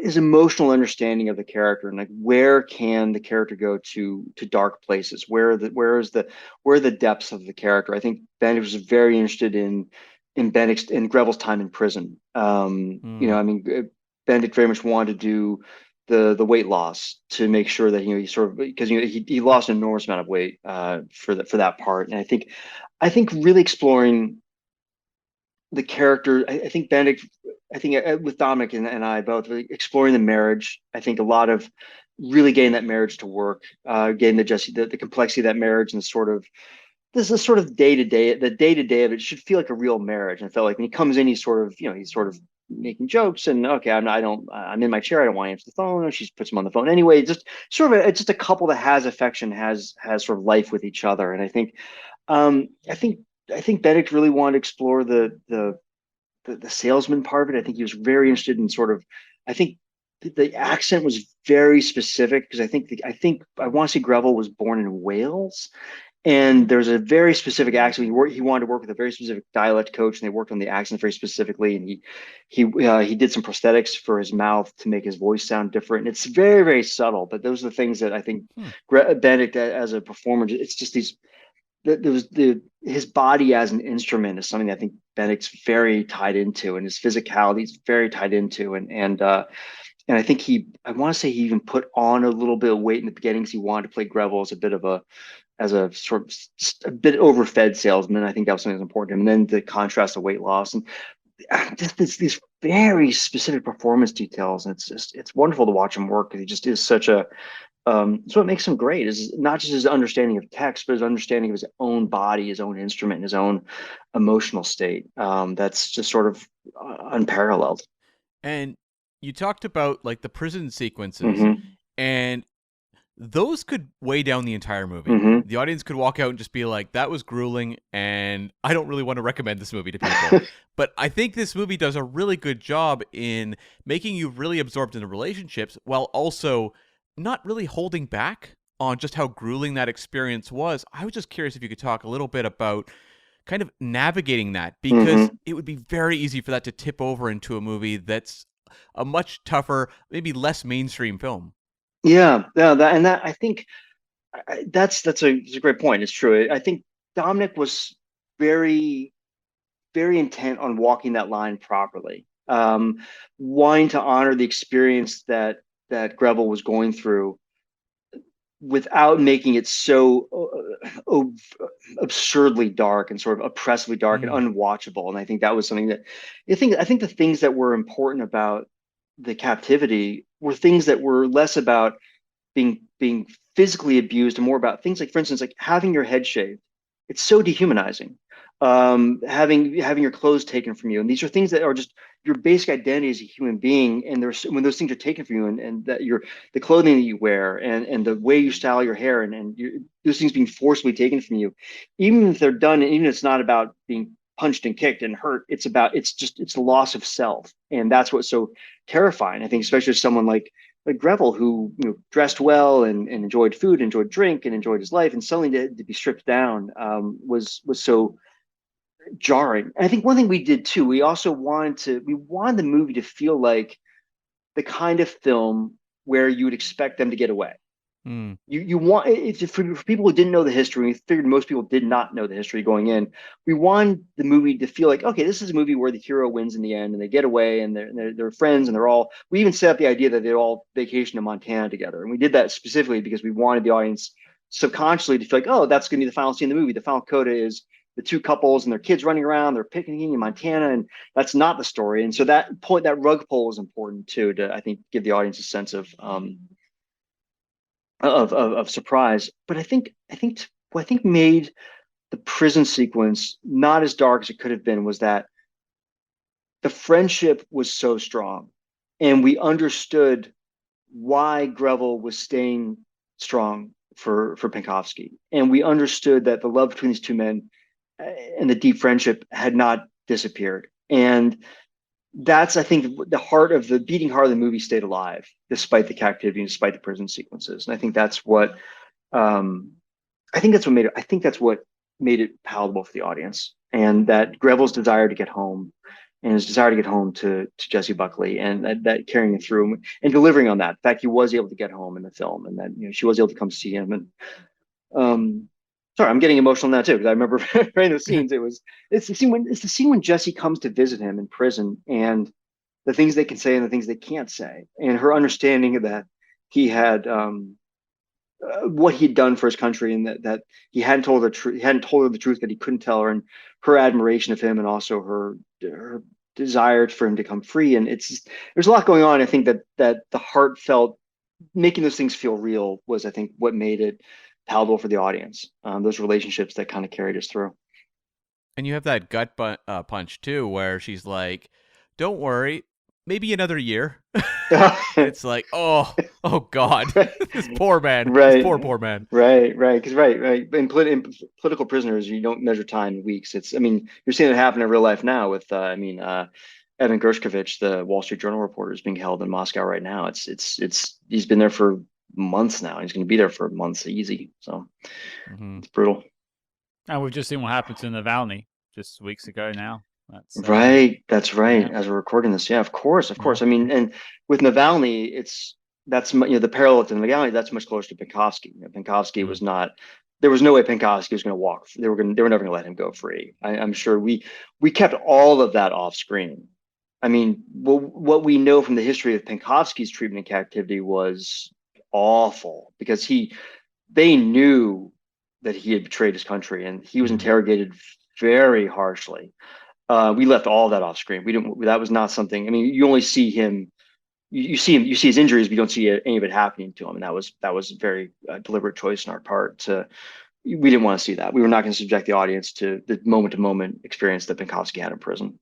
Speaker 3: his emotional understanding of the character, and like, where can the character go to dark places, where are the depths of the character. I think Benedict was very interested in Greville's time in prison. I mean, Benedict very much wanted to do the weight loss to make sure that he sort of, because he lost an enormous amount of weight for that part. And I think really exploring the character. I think Benedict, with Dominic and I both, really exploring the marriage. I think a lot of really getting that marriage to work, getting the complexity of that marriage, and the sort of day to day of it should feel like a real marriage. And I felt like when he comes in, he's sort of making jokes, and okay, I'm in my chair, I don't want to answer the phone. She puts him on the phone anyway. Just sort of just a couple that has affection, has sort of life with each other. And I think Benedict really wanted to explore the salesman part of it. I think he was very interested in I think the accent was very specific, because I want to say Greville was born in Wales, and there's a very specific accent. He wanted to work with a very specific dialect coach, and they worked on the accent very specifically. And he did some prosthetics for his mouth to make his voice sound different. And it's very, very subtle, but those are the things that I think Benedict, as a performer, it's just these. His body as an instrument is something that I think Benedict's very tied into, and his physicality is very tied into, and I think I want to say he even put on a little bit of weight in the beginning, because he wanted to play Greville as a sort of a bit overfed salesman. I think that was something that's important to him. And then the contrast of weight loss, and just these very specific performance details. And it's wonderful to watch him work, because he just is such a. So what makes him great is not just his understanding of text, but his understanding of his own body, his own instrument, and his own emotional state. That's just sort of unparalleled.
Speaker 2: And you talked about like the prison sequences, and those could weigh down the entire movie. The audience could walk out and just be like, that was grueling, and I don't really want to recommend this movie to people. But I think this movie does a really good job in making you really absorbed in the relationships, while also not really holding back on just how grueling that experience was. I was just curious if you could talk a little bit about kind of navigating that, because it would be very easy for that to tip over into a movie that's a much tougher, maybe less mainstream film.
Speaker 3: Yeah, I think that's a great point. It's true. I think Dominic was very, very intent on walking that line properly, wanting to honor the experience that Greville was going through, without making it so absurdly dark and sort of oppressively dark and unwatchable. And I think that was something that I think the things that were important about the captivity were things that were less about being physically abused and more about things like, for instance, like having your head shaved. It's so dehumanizing. having your clothes taken from you, and these are things that are just your basic identity as a human being. And there's when those things are taken from you, and that the clothing that you wear, and the way you style your hair, and those things being forcibly taken from you, even if they're done, and even if it's not about being punched and kicked and hurt, it's the loss of self, and that's what's so terrifying. I think, especially as someone like Greville, who dressed well and enjoyed food, enjoyed drink, and enjoyed his life, and suddenly to be stripped down was so jarring. And I think one thing we did too, we wanted the movie to feel like the kind of film where you would expect them to get away.
Speaker 2: Mm.
Speaker 3: You want it's for people who didn't know the history. We figured most people did not know the history going in. We wanted the movie to feel like, okay, this is a movie where the hero wins in the end, and they get away, and they're friends, and they're all. We even set up the idea that they all vacation in Montana together, and we did that specifically because we wanted the audience subconsciously to feel like, oh, that's going to be the final scene of the movie. The final coda is the two couples and their kids running around, they're picnicking in Montana, and that's not the story. And so that rug pull is important too, to I think give the audience a sense of surprise. But what I think made the prison sequence not as dark as it could have been was that the friendship was so strong, and we understood why Greville was staying strong for Penkovsky, and we understood that the love between these two men and the deep friendship had not disappeared. And that's, I think, the beating heart of the movie stayed alive despite the captivity and despite the prison sequences. And I think that's what made it palatable for the audience, and that Greville's desire to get home, and his desire to get home to Jessie Buckley, and that carrying it through and delivering on that. In fact, he was able to get home in the film, and that she was able to come see him. And sorry, I'm getting emotional now too, because I remember writing those scenes. It's the scene when Jessie comes to visit him in prison, and the things they can say and the things they can't say, and her understanding of that he had what he'd done for his country, and that he hadn't told her the truth that he couldn't tell her, and her admiration of him, and also her desire for him to come free. And there's a lot going on. I think that the heartfelt making those things feel real was, I think, what made it palatable for the audience. Those relationships that kind of carried us through.
Speaker 2: And you have that gut punch too, where she's like, "Don't worry, maybe another year." It's like, oh God, this poor man,
Speaker 3: right?
Speaker 2: This poor man.
Speaker 3: Right. Because right. In political prisoners, you don't measure time in weeks. You're seeing it happen in real life now with, Evan Gershkovich, the Wall Street Journal reporter, is being held in Moscow right now. He's been there for months now. He's going to be there for months easy. So It's brutal.
Speaker 1: And we've just seen what happened to Navalny just weeks ago now.
Speaker 3: That's right.
Speaker 1: Yeah.
Speaker 3: As we're recording this. Yeah, of course. And with Navalny, that's the parallel to Navalny, that's much closer to Penkovsky. Penkovsky was not, there was no way Penkovsky was going to walk. They were never going to let him go free. I'm sure we kept all of that off screen. What we know from the history of Penkovsky's treatment in captivity was awful, because they knew that he had betrayed his country, and he was interrogated very harshly. We left all that off screen. That was not something. You only see him. You see his injuries, but you don't see any of it happening to him. And that was a very deliberate choice on our part. We didn't want to see that. We were not going to subject the audience to the moment to moment experience that Penkovsky had in prison.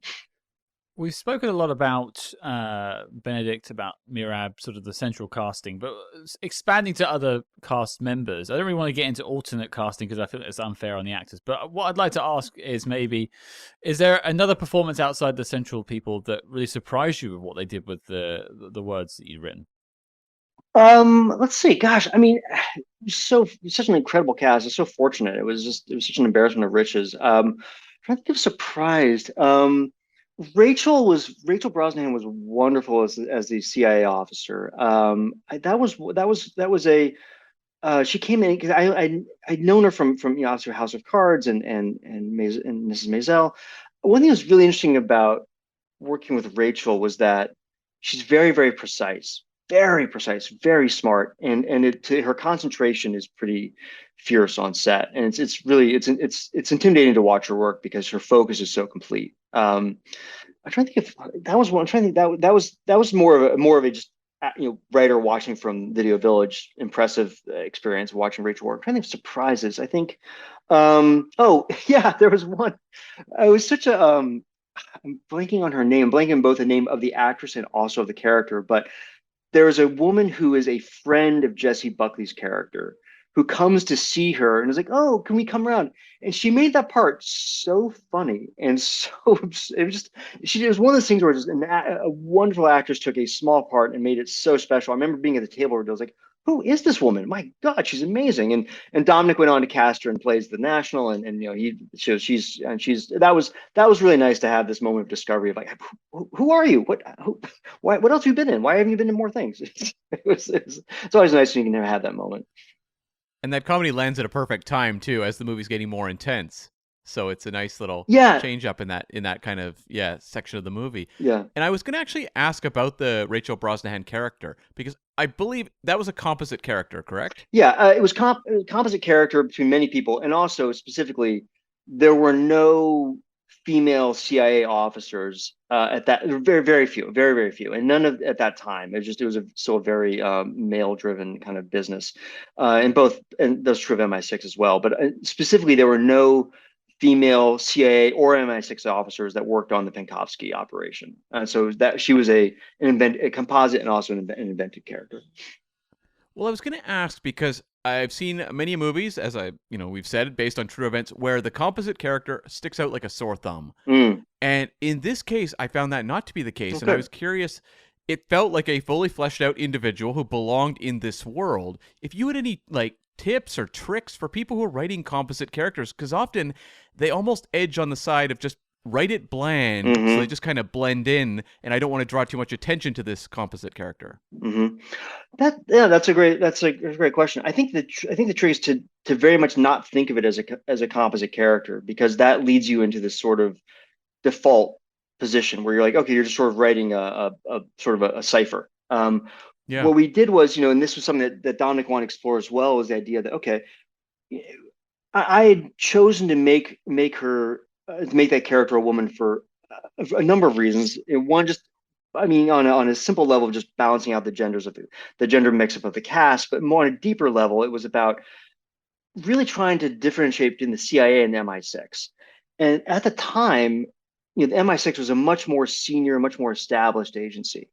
Speaker 1: We've spoken a lot about Benedict, about Mirab, sort of the central casting, but expanding to other cast members. I don't really want to get into alternate casting because I feel it's unfair on the actors. But what I'd like to ask is is there another performance outside the central people that really surprised you with what they did with the words that you'd written?
Speaker 3: Let's see. Gosh, such an incredible cast. It's so fortunate. It was such an embarrassment of riches. I'm trying to think of surprised. Rachel Brosnahan was wonderful as the CIA officer. She came in because I'd known her from obviously House of Cards and Mrs. Maisel. One thing that was really interesting about working with Rachel was that she's very, very precise, very smart, and her concentration is pretty fierce on set, and it's intimidating to watch her work because her focus is so complete. I'm trying to think if that was one. I'm trying to think that was more of a just writer watching from Video Village, impressive experience watching Rachel work. I'm trying to think of surprises. I think, oh yeah, there was one. I was such a I'm blanking on her name, blanking on both the name of the actress and also of the character, but there is a woman who is a friend of Jessie Buckley's character who comes to see her and is like, "Oh, can we come around?" And she made that part so funny and so it was just it was one of those things where just a wonderful actress took a small part and made it so special. I remember being at the table where I was like, "Who is this woman? My God, she's amazing!" And Dominic went on to cast her and plays the National, and she's that was really nice to have this moment of discovery of like, who are you? What else have you been in? Why haven't you been in more things? It's always nice when you can have that moment.
Speaker 2: And that comedy lands at a perfect time too, as the movie's getting more intense. So it's a nice little change up in that kind of section of the movie.
Speaker 3: Yeah.
Speaker 2: And I was going to actually ask about the Rachel Brosnahan character because I believe that was a composite character, correct?
Speaker 3: Yeah, it was composite character between many people, and also specifically, there were no female CIA officers at that. Very, very few, very, very few, and none of at that time. It was still a very male-driven kind of business, and that's true of MI6 as well. But specifically, there were no female CIA or MI6 officers that worked on the Penkovsky operation. So that she was a composite and also an invented character.
Speaker 2: Well, I was going to ask because I've seen many movies, as we've said, based on true events, where the composite character sticks out like a sore thumb. And in this case, I found that not to be the case. Okay. And I was curious, it felt like a fully fleshed out individual who belonged in this world. If you had any tips or tricks for people who are writing composite characters, because often they almost edge on the side of just write it bland, so they just kind of blend in, and I don't want to draw too much attention to this composite character.
Speaker 3: That's a great question. I think the trick is to very much not think of it as a composite character, because that leads you into this sort of default position where you're like, okay, you're just sort of writing a sort of a cipher. What we did was, and this was something that Dominic wanted to explore as well, is the idea that, okay, I had chosen to make that character a woman for a number of reasons. One, just, on a simple level of just balancing out the genders of the gender mix-up of the cast, but more on a deeper level, it was about really trying to differentiate between the CIA and the MI6. And at the time, the MI6 was a much more senior, much more established agency.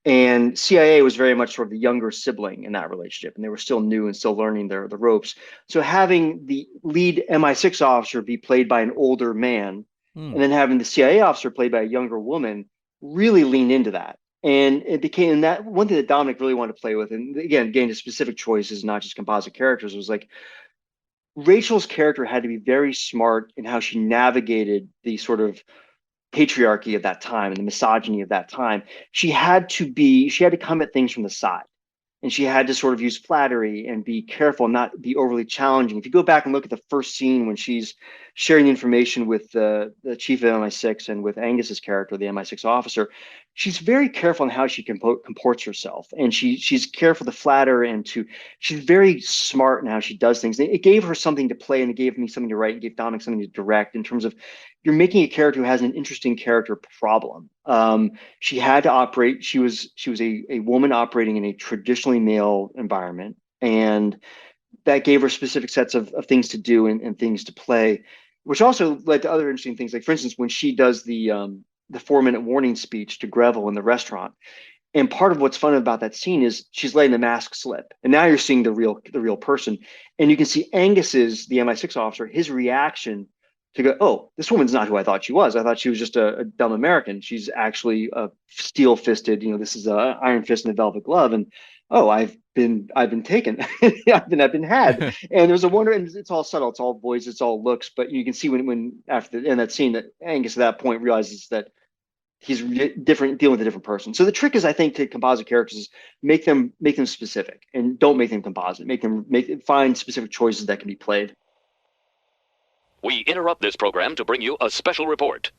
Speaker 3: And CIA was very much sort of the younger sibling in that relationship, and they were still new and still learning the ropes. So having the lead MI6 officer be played by an older man, and then having the CIA officer played by a younger woman, really leaned into that. And it became that one thing that Dominic really wanted to play with. And again, getting to specific choices, not just composite characters, was like Rachel's character had to be very smart in how she navigated the sort of patriarchy of that time and the misogyny of that time. She had to come at things from the side, and she had to sort of use flattery and be careful, not be overly challenging. If you go back and look at the first scene when she's sharing the information with the chief of MI6 and with Angus's character, the MI6 officer, she's very careful in how she comports herself, and she's careful to flatter she's very smart in how she does things. It gave her something to play, and it gave me something to write, and gave Dominic something to direct, in terms of you're making a character who has an interesting character problem. She had to operate. She was a woman operating in a traditionally male environment, and that gave her specific sets of things to do and things to play, which also led to other interesting things. Like, for instance, when she does the 4-minute warning speech to Greville in the restaurant. And part of what's fun about that scene is she's letting the mask slip, and now you're seeing the real person, and you can see Angus's, the MI6 officer, his reaction to go, oh, this woman's not who I thought she was. I thought she was just a dumb American. She's actually a steel-fisted, this is a iron fist in a velvet glove, and oh, I've been taken. I've been had. And there's a wonder, and it's all subtle, it's all voice, it's all looks, but you can see when after in that scene that Angus at that point realizes that he's dealing with a different person. So the trick is, I think, to composite characters is make them specific, and don't make them composite. Find specific choices that can be played.
Speaker 4: We interrupt this program to bring you a special report.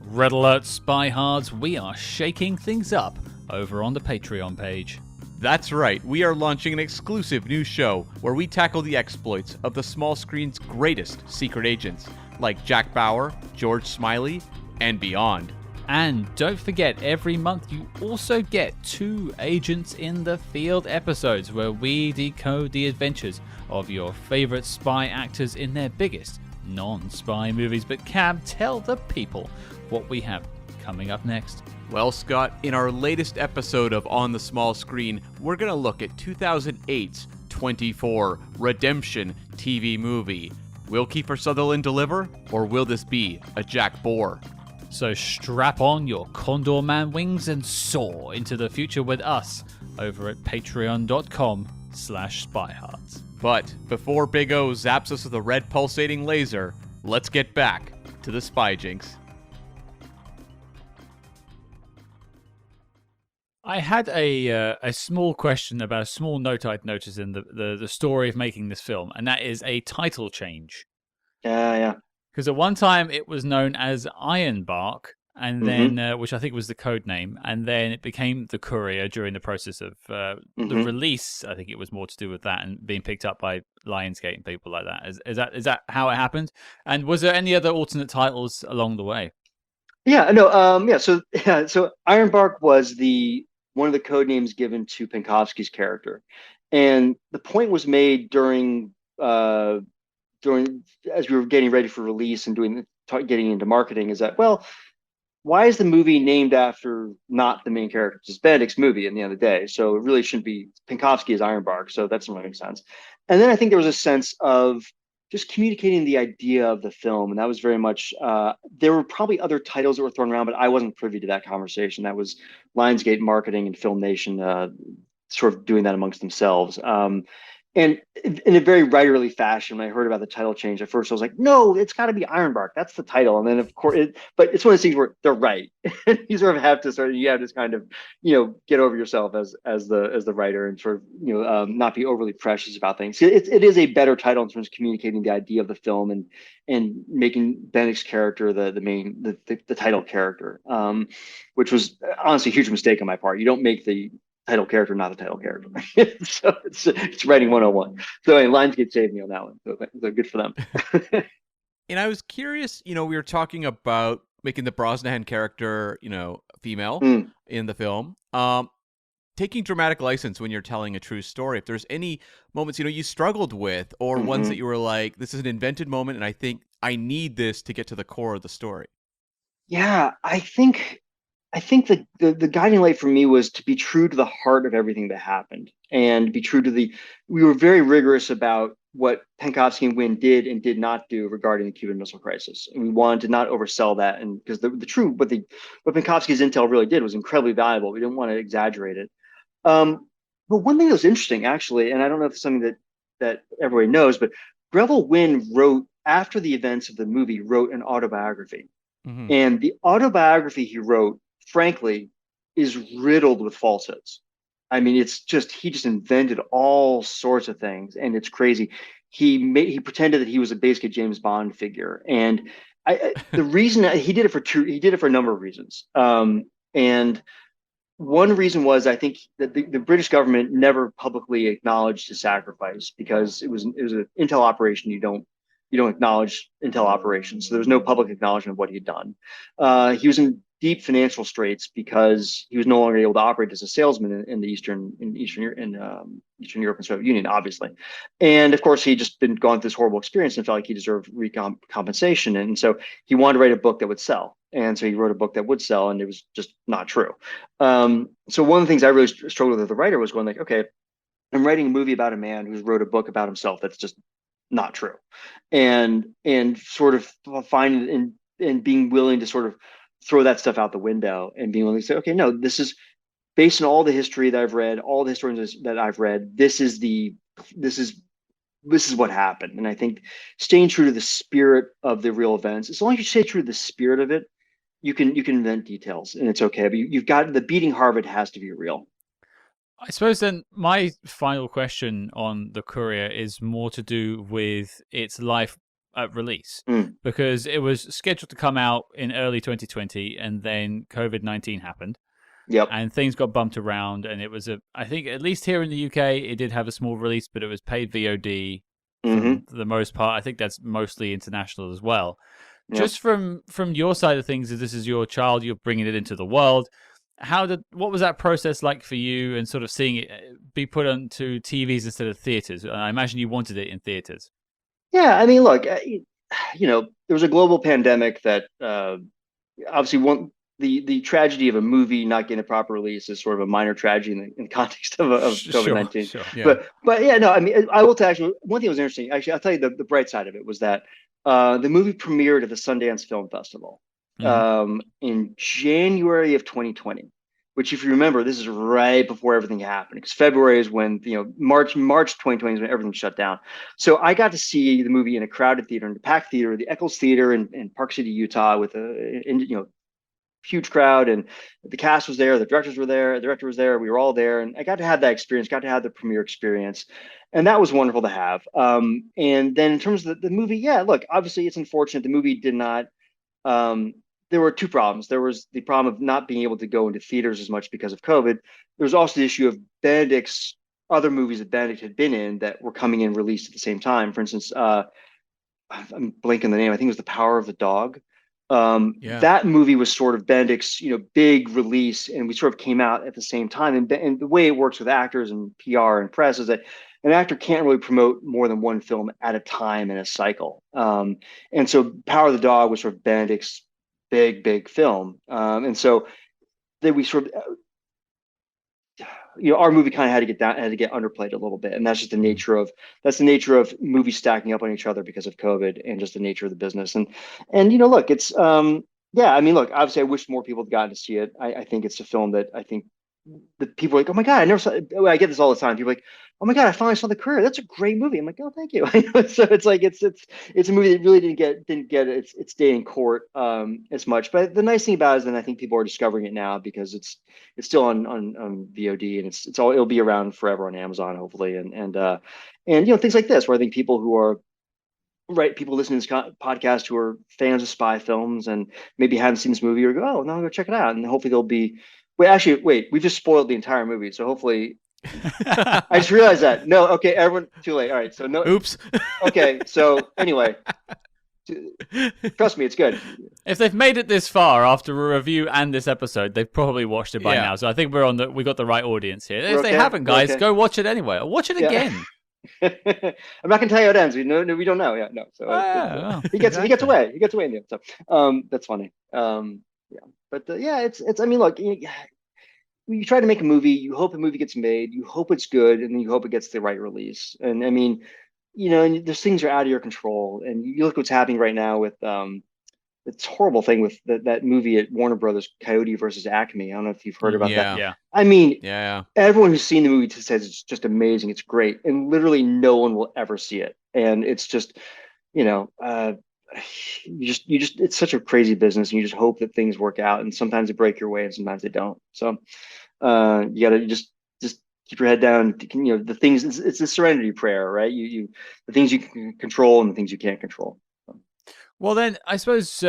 Speaker 1: Red alert, Spy Hards, we are shaking things up over on the Patreon page.
Speaker 2: That's right, we are launching an exclusive new show where we tackle the exploits of the small screen's greatest secret agents, like Jack Bauer, George Smiley, and beyond.
Speaker 1: And don't forget, every month you also get 2 Agents in the Field episodes where we decode the adventures of your favorite spy actors in their biggest non-spy movies. But Cam, tell the people what we have coming up next.
Speaker 2: Well, Scott, in our latest episode of On the Small Screen, we're going to look at 2008's 24 Redemption TV movie. Will Kiefer Sutherland deliver, or will this be a Jack Bohr?
Speaker 1: So strap on your Condor Man wings and soar into the future with us over at patreon.com/spyhearts.
Speaker 2: But before Big O zaps us with a red pulsating laser, let's get back to the Spy Jinx.
Speaker 1: I had a small question about a small note I'd noticed in the story of making this film, and that is a title change.
Speaker 3: Yeah.
Speaker 1: Because at one time it was known as Ironbark, and then which I think was the code name, and then it became the Courier during the process of the release. I think it was more to do with that and being picked up by Lionsgate and people like that. Is that how it happened? And was there any other alternate titles along the way?
Speaker 3: Yeah, no, So Ironbark was one of the code names given to Penkovsky's character, and the point was made during as we were getting ready for release and getting into marketing, is that, well, why is the movie named after not the main character? It's Benedict's movie at the end of the day, so it really shouldn't be Penkovsky as Ironbark. So that doesn't really make sense. And then I think there was a sense of just communicating the idea of the film, and that was very much. There were probably other titles that were thrown around, but I wasn't privy to that conversation. That was Lionsgate Marketing and Film Nation sort of doing that amongst themselves. And in a very writerly fashion, when I heard about the title change, at first I was like, no, it's got to be Ironbark. That's the title. And then, of course, but it's one of those things where they're right. You sort of have to kind of, get over yourself as the writer and sort of, not be overly precious about things. It is a better title in terms of communicating the idea of the film and making Benedict's character the title character, which was honestly a huge mistake on my part. You don't make the title character not the title character. So it's writing 101. So Lionsgate saved me on that one. So good for them.
Speaker 2: And I was curious, we were talking about making the Brosnahan character, female in the film. Taking dramatic license when you're telling a true story. If there's any moments, you struggled with, or ones that you were like, this is an invented moment, and I think I need this to get to the core of the story.
Speaker 3: Yeah, I think the guiding light for me was to be true to the heart of everything that happened, and be true to we were very rigorous about what Penkovsky and Wynn did and did not do regarding the Cuban Missile Crisis. And we wanted to not oversell that. And because what Penkovsky's intel really did was incredibly valuable. We didn't want to exaggerate it. But one thing that was interesting, actually, and I don't know if it's something that everybody knows, but Greville Wynn wrote, after the events of the movie, wrote an autobiography. And the autobiography he wrote, frankly, is riddled with falsehoods. I mean, he just invented all sorts of things, and it's crazy. He pretended that he was basically a James Bond figure, and the reason he did it for a number of reasons. And one reason was, I think, that the British government never publicly acknowledged his sacrifice, because it was an intel operation. You don't acknowledge intel operations, so there was no public acknowledgement of what he had done. He was in deep financial straits because he was no longer able to operate as a salesman in Eastern Europe and Soviet Union, obviously. And of course, he'd just gone through this horrible experience and felt like he deserved compensation. And so he wanted to write a book that would sell. And so he wrote a book that would sell, and it was just not true. So one of the things I really struggled with as a writer was going like, okay, I'm writing a movie about a man who's wrote a book about himself that's just not true. And sort of finding and being willing to sort of throw that stuff out the window and being willing to say, okay, no, this is based on all the history that I've read, all the historians that I've read. This is what happened. And I think staying true to the spirit of the real events, as long as you stay true to the spirit of it, you can invent details, and it's okay. But you've got the beating heart of it has to be real.
Speaker 1: I suppose then my final question on the Courier is more to do with its life at release, because it was scheduled to come out in early 2020, and then COVID-19 happened.
Speaker 3: Yep.
Speaker 1: And things got bumped around, and it was I think at least here in the UK, it did have a small release, but it was paid VOD for the most part. I think that's mostly international as well. Just from your side of things, as this is your child, you're bringing it into the world. What was that process like for you, and sort of seeing it be put onto TVs instead of theaters? I imagine you wanted it in theaters.
Speaker 3: Yeah, I mean, look, there was a global pandemic that obviously the tragedy of a movie not getting a proper release is sort of a minor tragedy in the context of COVID-19.
Speaker 2: Sure. Yeah.
Speaker 3: But yeah, no, I mean, I will tell you, one thing that was interesting. Actually, I'll tell you the bright side of it was that the movie premiered at the Sundance Film Festival in January of 2020. Which, if you remember, this is right before everything happened, because February is when, March 2020 is when everything shut down. So I got to see the movie in a crowded theater, in the packed theater, the Eccles Theater in Park City, Utah, with a huge crowd, and the cast was there, the directors were there, the director was there, we were all there, and I got to have that experience, got to have the premiere experience, and that was wonderful to have. And then in terms of the movie, yeah, look, obviously it's unfortunate the movie did not. There were two problems. There was the problem of not being able to go into theaters as much because of COVID. There was also the issue of Benedict's other movies that Benedict had been in that were coming in released at the same time. For instance, I'm blanking the name. I think it was The Power of the Dog. That movie was sort of Benedict's, big release, and we sort of came out at the same time. And the way it works with actors and PR and press is that an actor can't really promote more than one film at a time in a cycle. And so Power of the Dog was sort of Benedict's big film. And so then we sort of, our movie kind of had to get underplayed a little bit. And that's just the nature of movies stacking up on each other because of COVID, and just the nature of the business. And look, it's, yeah, I mean, look, obviously I wish more people had gotten to see it. I think it's a film that I think the people are like, oh my God, I never saw it. I get this all the time. People are like, oh my God, I finally saw The Courier. That's a great movie. I'm like, oh, thank you. So it's like, it's a movie that really didn't get its day in court as much. But the nice thing about it is that I think people are discovering it now, because it's still on VOD, and it'll be around forever on Amazon, hopefully. And things like this, where I think people who are people listening to this podcast who are fans of spy films and maybe haven't seen this movie, or go, oh, no, I'll go check it out. And hopefully they'll be, wait, we've just spoiled the entire movie. So hopefully, I just realized that. No, okay, everyone, too late. All right, so no.
Speaker 2: Oops.
Speaker 3: Okay, so anyway, trust me, it's good.
Speaker 1: If they've made it this far after a review and this episode, they've probably watched it by now. So I think we got the right audience here. If they haven't, guys, go watch it anyway. Or watch it again.
Speaker 3: I'm not gonna tell you how it ends. We don't know. Yeah, no. So he gets away. He gets away in the end. So that's funny. But it's. I mean, look, you try to make a movie. You hope the movie gets made. You hope it's good, and then you hope it gets the right release. And I mean, and there's things are out of your control. And you look what's happening right now with it's horrible thing with that movie at Warner Brothers, Coyote versus Acme. I don't know if you've heard about that.
Speaker 1: Yeah.
Speaker 3: I mean, everyone who's seen the movie says it's just amazing. It's great. And literally no one will ever see it. And it's just, it's such a crazy business, and you just hope that things work out. And sometimes they break your way and sometimes they don't. So you got to just keep your head down. The things, it's a serenity prayer, right? The things you can control and the things you can't control.
Speaker 1: Well, then, I suppose,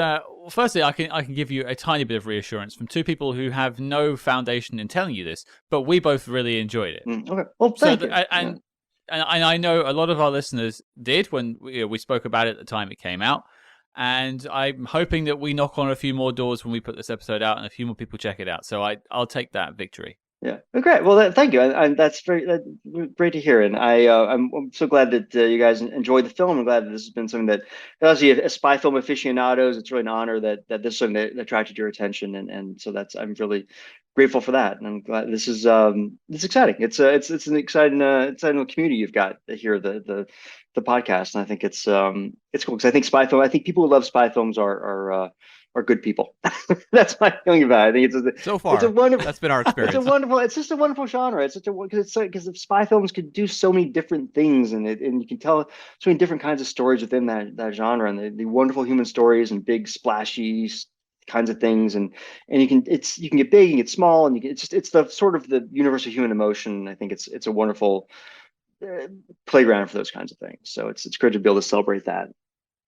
Speaker 1: firstly, I can give you a tiny bit of reassurance from two people who have no foundation in telling you this, but we both really enjoyed it.
Speaker 3: Okay. Well, thank you.
Speaker 1: And I know a lot of our listeners did when we spoke about it at the time it came out, and I'm hoping that we knock on a few more doors when we put this episode out and a few more people check it out. So I'll take that victory.
Speaker 3: Yeah, great. Well, thank you. And that's great to hear. And I'm so glad that you guys enjoyed the film. I'm glad that this has been something that, obviously, as spy film aficionados, it's really an honor that this is something that attracted your attention. And so I'm really grateful for that. And I'm glad this is exciting. It's an exciting community you've got here, the podcast. And I think it's cool, because I think spy film. I think people who love spy films are good people. That's my feeling about it. I think
Speaker 2: so far.
Speaker 3: It's a wonderful.
Speaker 2: That's been our experience.
Speaker 3: It's just a wonderful genre. It's because spy films could do so many different things, and you can tell so many different kinds of stories within that genre, and the wonderful human stories and big splashy kinds of things, and you can get big and get small, and it's the sort of the universe of human emotion. I think it's a wonderful playground for those kinds of things. So it's great to be able to celebrate that.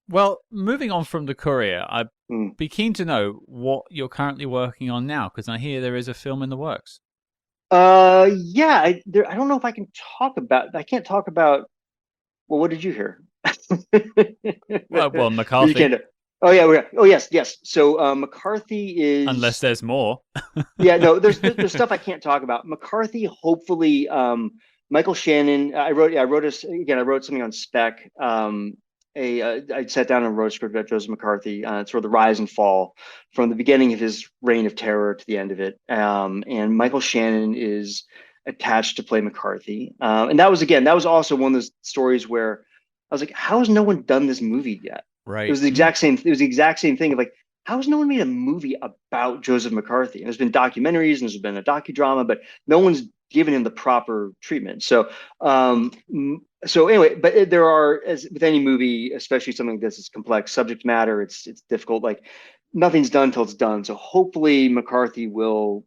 Speaker 1: Well, moving on from The Courier, I'd be keen to know what you're currently working on now, because I hear there is a film in the works.
Speaker 3: Yeah, I don't know if I can talk about. I can't talk about. Well, what did you hear?
Speaker 1: Well, McCarthy.
Speaker 3: Oh yeah, oh yes. So McCarthy
Speaker 1: Unless
Speaker 3: is
Speaker 1: there's more.
Speaker 3: yeah, no, there's stuff I can't talk about. McCarthy, hopefully, Michael Shannon. I wrote something on Spec. I sat down and wrote a script about Joseph McCarthy, sort of the rise and fall from the beginning of his reign of terror to the end of it. And Michael Shannon is attached to play McCarthy. And that was also one of those stories where I was like, how has no one done this movie yet? It
Speaker 2: Right.
Speaker 3: was the exact same. It was the exact same thing of like, how has no one made a movie about Joseph McCarthy? And there's been documentaries and there's been a docudrama, but no one's given him the proper treatment. So anyway, but there are, as with any movie, especially something like this, it's complex subject matter. It's difficult. Like nothing's done till it's done. So hopefully McCarthy will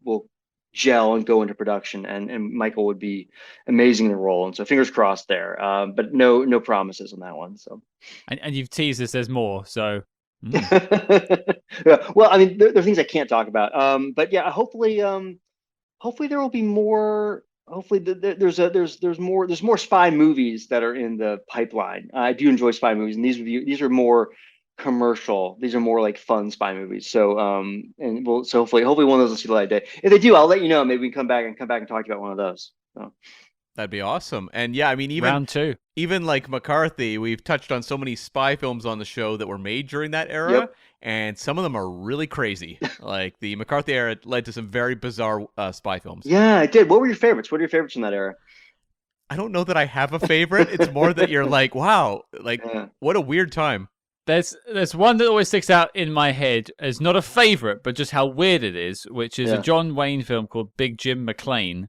Speaker 3: gel and go into production, and Michael would be amazing in the role. And so fingers crossed there. But no promises on that one. So.
Speaker 1: And you've teased us there's more, so
Speaker 3: Yeah, well, I mean, there are things I can't talk about. But yeah, hopefully there will be more. Hopefully there's more spy movies that are in the pipeline. I do enjoy spy movies, and these are more commercial. These are more like fun spy movies. So hopefully one of those will see the light of day. If they do, I'll let you know. Maybe we can come back and talk about one of those. So.
Speaker 2: That'd be awesome. And yeah, I mean,
Speaker 1: round two.
Speaker 2: even like McCarthy, we've touched on so many spy films on the show that were made during that era,
Speaker 3: Yep.
Speaker 2: and some of them are really crazy. Like the McCarthy era led to some very bizarre spy films.
Speaker 3: Yeah, it did. What were your favorites? What are your favorites from that era?
Speaker 2: I don't know that I have a favorite. It's more that you're like, wow, like
Speaker 3: Yeah.
Speaker 2: what a weird time.
Speaker 1: There's one that always sticks out in my head as not a favorite, but just how weird it is, which is a
Speaker 3: Yeah.
Speaker 1: John Wayne film called Big Jim McClane,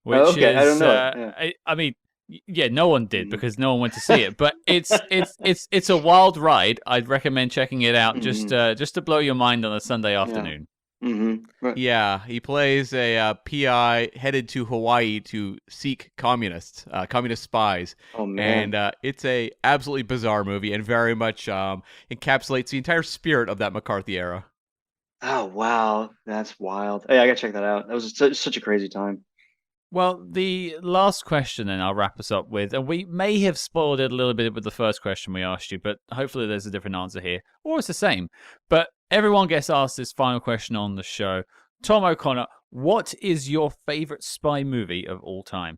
Speaker 1: which
Speaker 3: Oh, okay.
Speaker 1: is
Speaker 3: I don't know. Yeah.
Speaker 1: I mean, yeah, no one did because no one went to see it, but it's a wild ride. I'd recommend checking it out just to blow your mind on a Sunday afternoon.
Speaker 3: Right.
Speaker 2: Yeah, he plays a PI headed to Hawaii to seek communist spies.
Speaker 3: Oh man.
Speaker 2: And it's a absolutely bizarre movie and very much encapsulates the entire spirit of that McCarthy era.
Speaker 3: Oh wow, that's wild. Hey, I gotta check that out. That was such a crazy time.
Speaker 1: Well, the last question, then I'll wrap us up with, and we may have spoiled it a little bit with the first question we asked you, but hopefully there's a different answer here, or it's the same. But everyone gets asked this final question on the show. Tom O'Connor, what is your favorite spy movie of all time?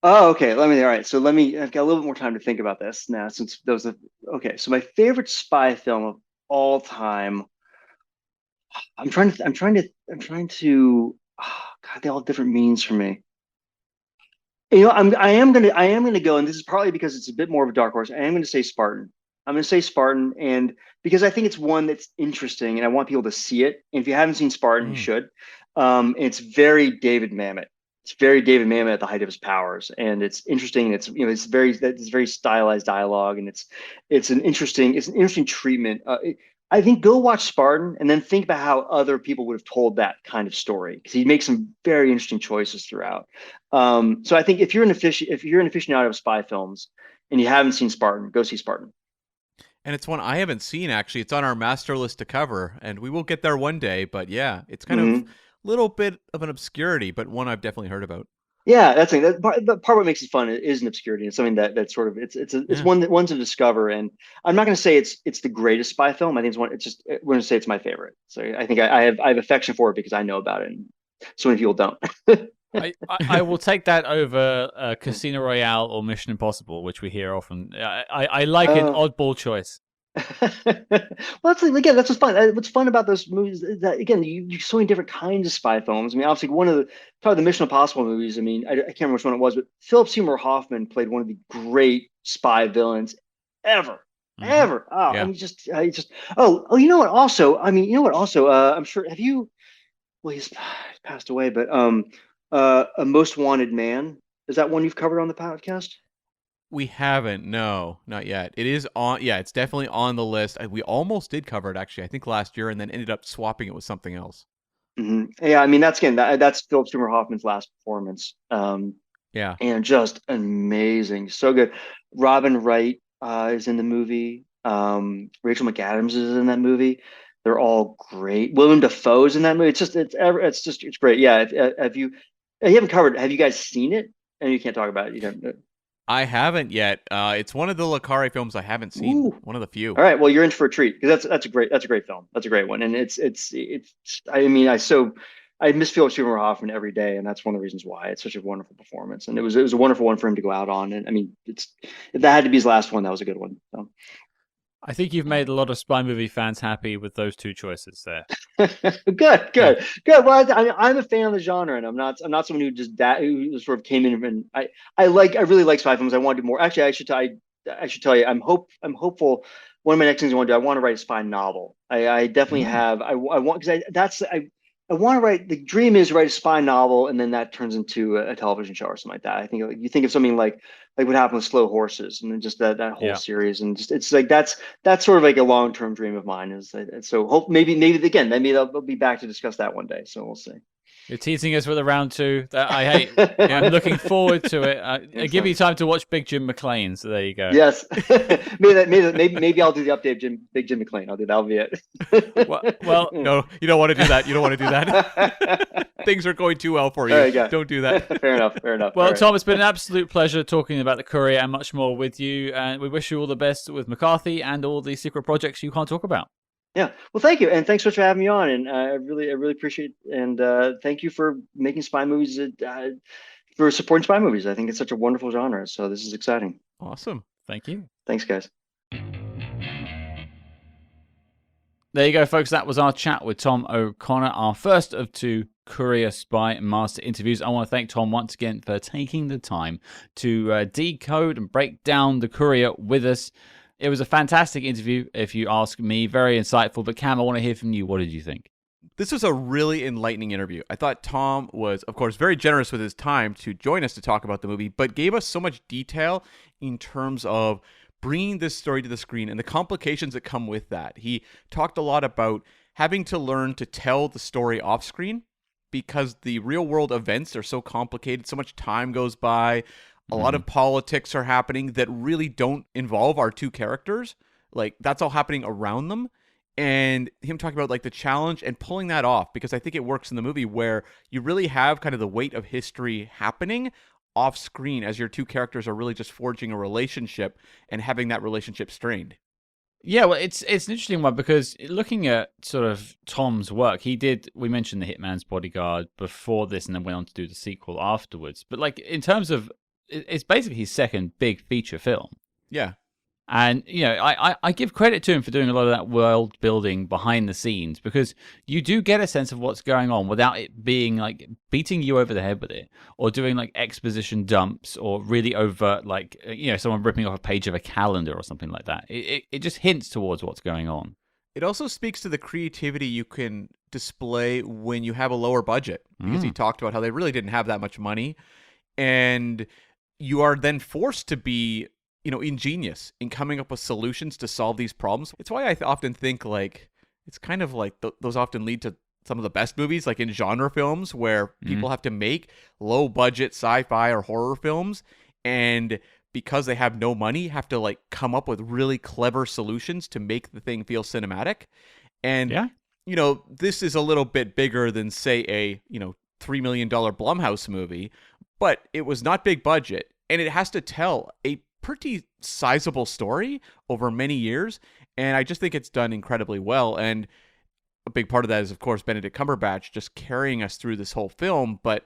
Speaker 3: Oh, okay. All right. So I've got a little bit more time to think about this now since those are okay. So my favorite spy film of all time. I'm trying to. Oh, God, they all have different meanings for me. You know, I am gonna go, and this is probably because it's a bit more of a dark horse. I am gonna say Spartan. I'm gonna say Spartan, and because I think it's one that's interesting, and I want people to see it. And if you haven't seen Spartan, you should. It's very David Mamet. It's very David Mamet at the height of his powers, and it's interesting. And it's very stylized dialogue, and it's an interesting treatment. I think go watch Spartan and then think about how other people would have told that kind of story because he makes some very interesting choices throughout. So I think if you're an aficionado of spy films and you haven't seen Spartan, go see Spartan.
Speaker 2: And it's one I haven't seen, actually. It's on our master list to cover, and we will get there one day. But yeah, it's kind of a little bit of an obscurity, but one I've definitely heard about.
Speaker 3: Yeah, that's the thing. The part what makes it fun is an obscurity. It's something that sort of it's one to discover. And I'm not going to say it's the greatest spy film. I think we're going to say it's my favorite. So I think I have affection for it because I know about it, and so many people don't.
Speaker 1: I will take that over Casino Royale or Mission Impossible, which we hear often. I like an oddball choice.
Speaker 3: Well, that's what's fun. What's fun about those movies is that again, you so many different kinds of spy films. I mean, obviously, probably the Mission Impossible movies. I mean, I can't remember which one it was, but Philip Seymour Hoffman played one of the great spy villains ever. Ever. Oh,
Speaker 2: Yeah.
Speaker 3: and he just. Oh, you know what? Also, I mean, you know what? Also, I'm sure. Have you? Well, he's passed away, but A Most Wanted Man. Is that one you've covered on the podcast?
Speaker 2: We haven't. No, not yet. It is on. Yeah, it's definitely on the list. We almost did cover it, actually, I think last year, and then ended up swapping it with something else.
Speaker 3: Yeah, I mean, that's Philip Seymour Hoffman's last performance.
Speaker 2: Yeah.
Speaker 3: And just amazing. So good. Robin Wright is in the movie. Rachel McAdams is in that movie. They're all great. Willem Dafoe's in that movie. It's great. Yeah. Have you haven't covered? Have you guys seen it? And you can't talk about it. You don't.
Speaker 2: I haven't yet. It's one of the Le Carre films I haven't seen.
Speaker 3: Ooh.
Speaker 2: One of the few.
Speaker 3: All right, well, you're in for a treat because that's a great film. That's a great one, and it's. I mean, I miss Felix Seymour Hoffman every day, and that's one of the reasons why it's such a wonderful performance. And it was a wonderful one for him to go out on. And I mean, if that had to be his last one, that was a good one. So.
Speaker 1: I think you've made a lot of spy movie fans happy with those two choices there.
Speaker 3: Good. Well, I'm a fan of the genre, and I'm not someone who just who sort of came in and I really like spy films. I want to do more. Actually, I should tell you, I'm hopeful. One of my next things I want to do, I want to write a spy novel. I definitely have. I want because I want to write. The dream is to write a spy novel, and then that turns into a television show or something like that. I think you think of something like what happened with Slow Horses, and then just that whole series, and just it's like that's sort of like a long-term dream of mine. Is so hope maybe they'll be back to discuss that one day. So we'll see.
Speaker 1: You're teasing us with a round two that I hate. I'm looking forward to it. Give me time to watch Big Jim McClane. So there you go.
Speaker 3: Yes, maybe I'll do the update of Big Jim McClane. That'll be it.
Speaker 1: well,
Speaker 2: no, you don't want to do that. You don't want to do that. Things are going too well for you.
Speaker 3: You
Speaker 2: don't do that.
Speaker 3: Fair enough.
Speaker 1: Well, Tom, it's been an absolute pleasure talking about the Courier and much more with you. And we wish you all the best with McCarthy and all the secret projects you can't talk about.
Speaker 3: Yeah. Well, thank you. And thanks so much for having me on. And I really appreciate it. And thank you for making spy movies, for supporting spy movies. I think it's such a wonderful genre. So this is exciting.
Speaker 2: Awesome.
Speaker 1: Thank you.
Speaker 3: Thanks, guys.
Speaker 1: There you go, folks. That was our chat with Tom O'Connor, our first of two Courier SpyMaster interviews. I want to thank Tom once again for taking the time to decode and break down the Courier with us. It was a fantastic interview, if you ask me. Very insightful. But Cam, I want to hear from you. What did you think?
Speaker 2: This was a really enlightening interview. I thought Tom was, of course, very generous with his time to join us to talk about the movie, but gave us so much detail in terms of bringing this story to the screen and the complications that come with that. He talked a lot about having to learn to tell the story off screen because the real world events are so complicated. So much time goes by. A lot of politics are happening that really don't involve our two characters. Like, that's all happening around them. And him talking about, like, the challenge and pulling that off, because I think it works in the movie where you really have kind of the weight of history happening off screen as your two characters are really just forging a relationship and having that relationship strained.
Speaker 1: Yeah, well, it's an interesting one because looking at sort of Tom's work, we mentioned The Hitman's Bodyguard before this and then went on to do the sequel afterwards. But, like, in terms of, it's basically his second big feature film.
Speaker 2: Yeah.
Speaker 1: And, you know, I give credit to him for doing a lot of that world building behind the scenes because you do get a sense of what's going on without it being like beating you over the head with it or doing like exposition dumps or really overt, like, you know, someone ripping off a page of a calendar or something like that. It just hints towards what's going on.
Speaker 2: It also speaks to the creativity you can display when you have a lower budget because he talked about how they really didn't have that much money. And you are then forced to be, you know, ingenious in coming up with solutions to solve these problems. It's why I often think, like, it's kind of like those often lead to some of the best movies, like in genre films, where people have to make low-budget sci-fi or horror films, and because they have no money, have to, like, come up with really clever solutions to make the thing feel cinematic. And, you know, this is a little bit bigger than, say, a, you know, $3 million Blumhouse movie, but it was not big budget, and it has to tell a pretty sizable story over many years, and I just think it's done incredibly well. And a big part of that is, of course, Benedict Cumberbatch just carrying us through this whole film, but,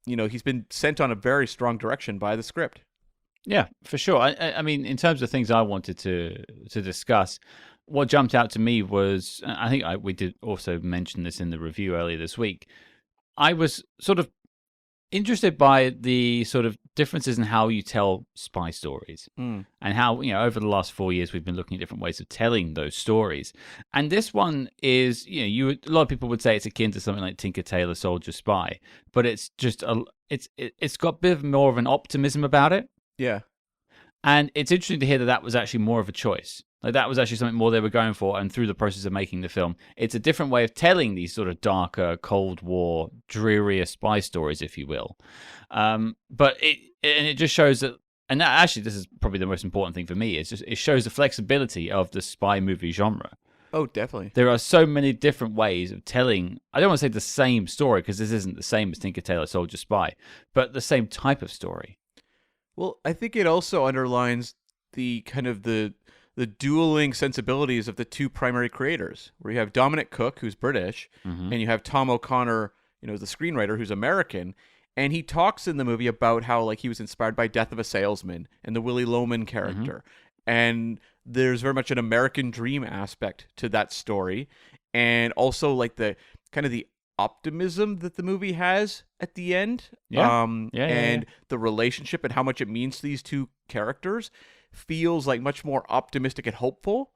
Speaker 2: you know, he's been sent on a very strong direction by the script.
Speaker 1: Yeah, for sure. I mean, in terms of things I wanted to discuss, what jumped out to me was, I think we did also mention this in the review earlier this week, I was sort of interested by the sort of differences in how you tell spy stories and how, you know, over the last 4 years, we've been looking at different ways of telling those stories. And this one is, you know, a lot of people would say it's akin to something like Tinker Tailor Soldier Spy, but it's just, it's got a bit more of an optimism about it.
Speaker 2: Yeah.
Speaker 1: And it's interesting to hear that was actually more of a choice. Like that was actually something more they were going for, and through the process of making the film, it's a different way of telling these sort of darker, Cold War, drearier spy stories, if you will. But it just shows that, and that, actually, this is probably the most important thing for me. It's just it shows the flexibility of the spy movie genre.
Speaker 2: Oh, definitely.
Speaker 1: There are so many different ways of telling. I don't want to say the same story because this isn't the same as Tinker Tailor Soldier Spy, but the same type of story.
Speaker 2: Well, I think it also underlines the kind of the dueling sensibilities of the two primary creators, where you have Dominic Cooke, who's British, and you have Tom O'Connor, the screenwriter, who's American. And he talks in the movie about how like he was inspired by Death of a Salesman and the Willy Loman character. And there's very much an American dream aspect to that story. And also like the kind of the optimism that the movie has at the end. And the relationship and how much it means to these two characters feels like much more optimistic and hopeful.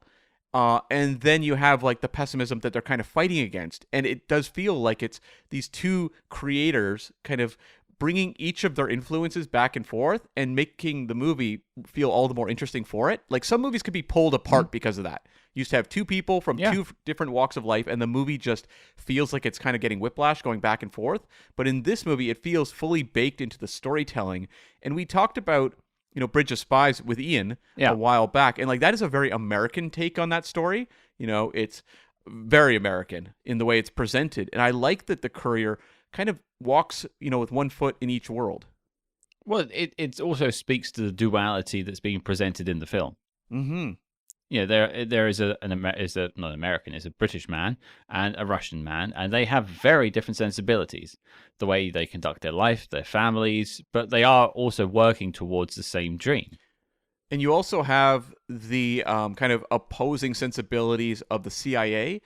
Speaker 2: And then you have like the pessimism that they're kind of fighting against. And it does feel like it's these two creators kind of bringing each of their influences back and forth and making the movie feel all the more interesting for it. Like some movies could be pulled apart because of that. You used to have two people from two different walks of life, and the movie just feels like it's kind of getting whiplash going back and forth. But in this movie, it feels fully baked into the storytelling. And we talked about Bridge of Spies with Ian a while back. And like that is a very American take on that story. It's very American in the way it's presented. And I like that the Courier kind of walks, with one foot in each world.
Speaker 1: Well, it also speaks to the duality that's being presented in the film.
Speaker 2: Mm-hmm.
Speaker 1: There is not an American, is a British man and a Russian man, and they have very different sensibilities, the way they conduct their life, their families, but they are also working towards the same dream.
Speaker 2: And you also have the kind of opposing sensibilities of the CIA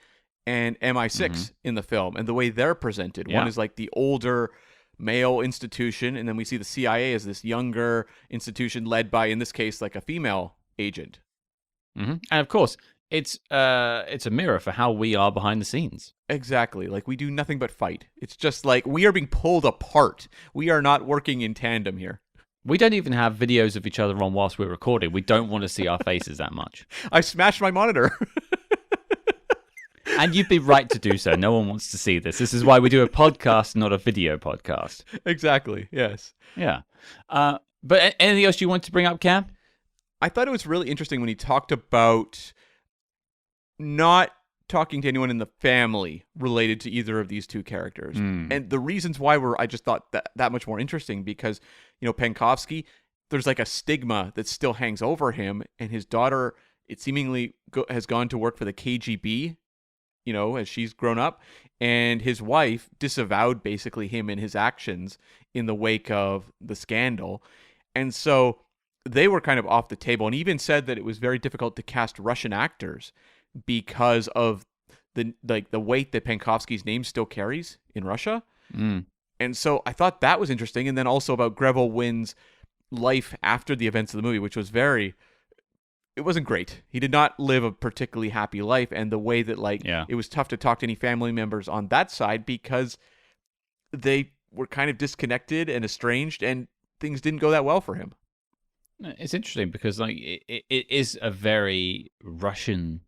Speaker 2: and MI6 in the film, and the way they're presented. One is like the older male institution, and then we see the CIA as this younger institution led by, in this case, like a female agent.
Speaker 1: And of course, it's a mirror for how we are behind the scenes.
Speaker 2: Exactly. Like we do nothing but fight. It's just like we are being pulled apart. We are not working in tandem here.
Speaker 1: We don't even have videos of each other on whilst we're recording. We don't want to see our faces that much.
Speaker 2: I smashed my monitor.
Speaker 1: And you'd be right to do so. No one wants to see this. This is why we do a podcast, not a video podcast.
Speaker 2: Exactly. Yes.
Speaker 1: Yeah. But anything else you want to bring up, Cam?
Speaker 2: I thought it was really interesting when he talked about not talking to anyone in the family related to either of these two characters. And the reasons why I just thought that much more interesting because, Penkovsky, there's like a stigma that still hangs over him, and his daughter, it seemingly has gone to work for the KGB, as she's grown up, and his wife disavowed basically him and his actions in the wake of the scandal. And so they were kind of off the table, and even said that it was very difficult to cast Russian actors because of the weight that Penkovsky's name still carries in Russia. And so I thought that was interesting. And then also about Greville Wynn's life after the events of the movie, which was it wasn't great. He did not live a particularly happy life, and the way that it was tough to talk to any family members on that side because they were kind of disconnected and estranged, and things didn't go that well for him.
Speaker 1: It's interesting because it is a very Russian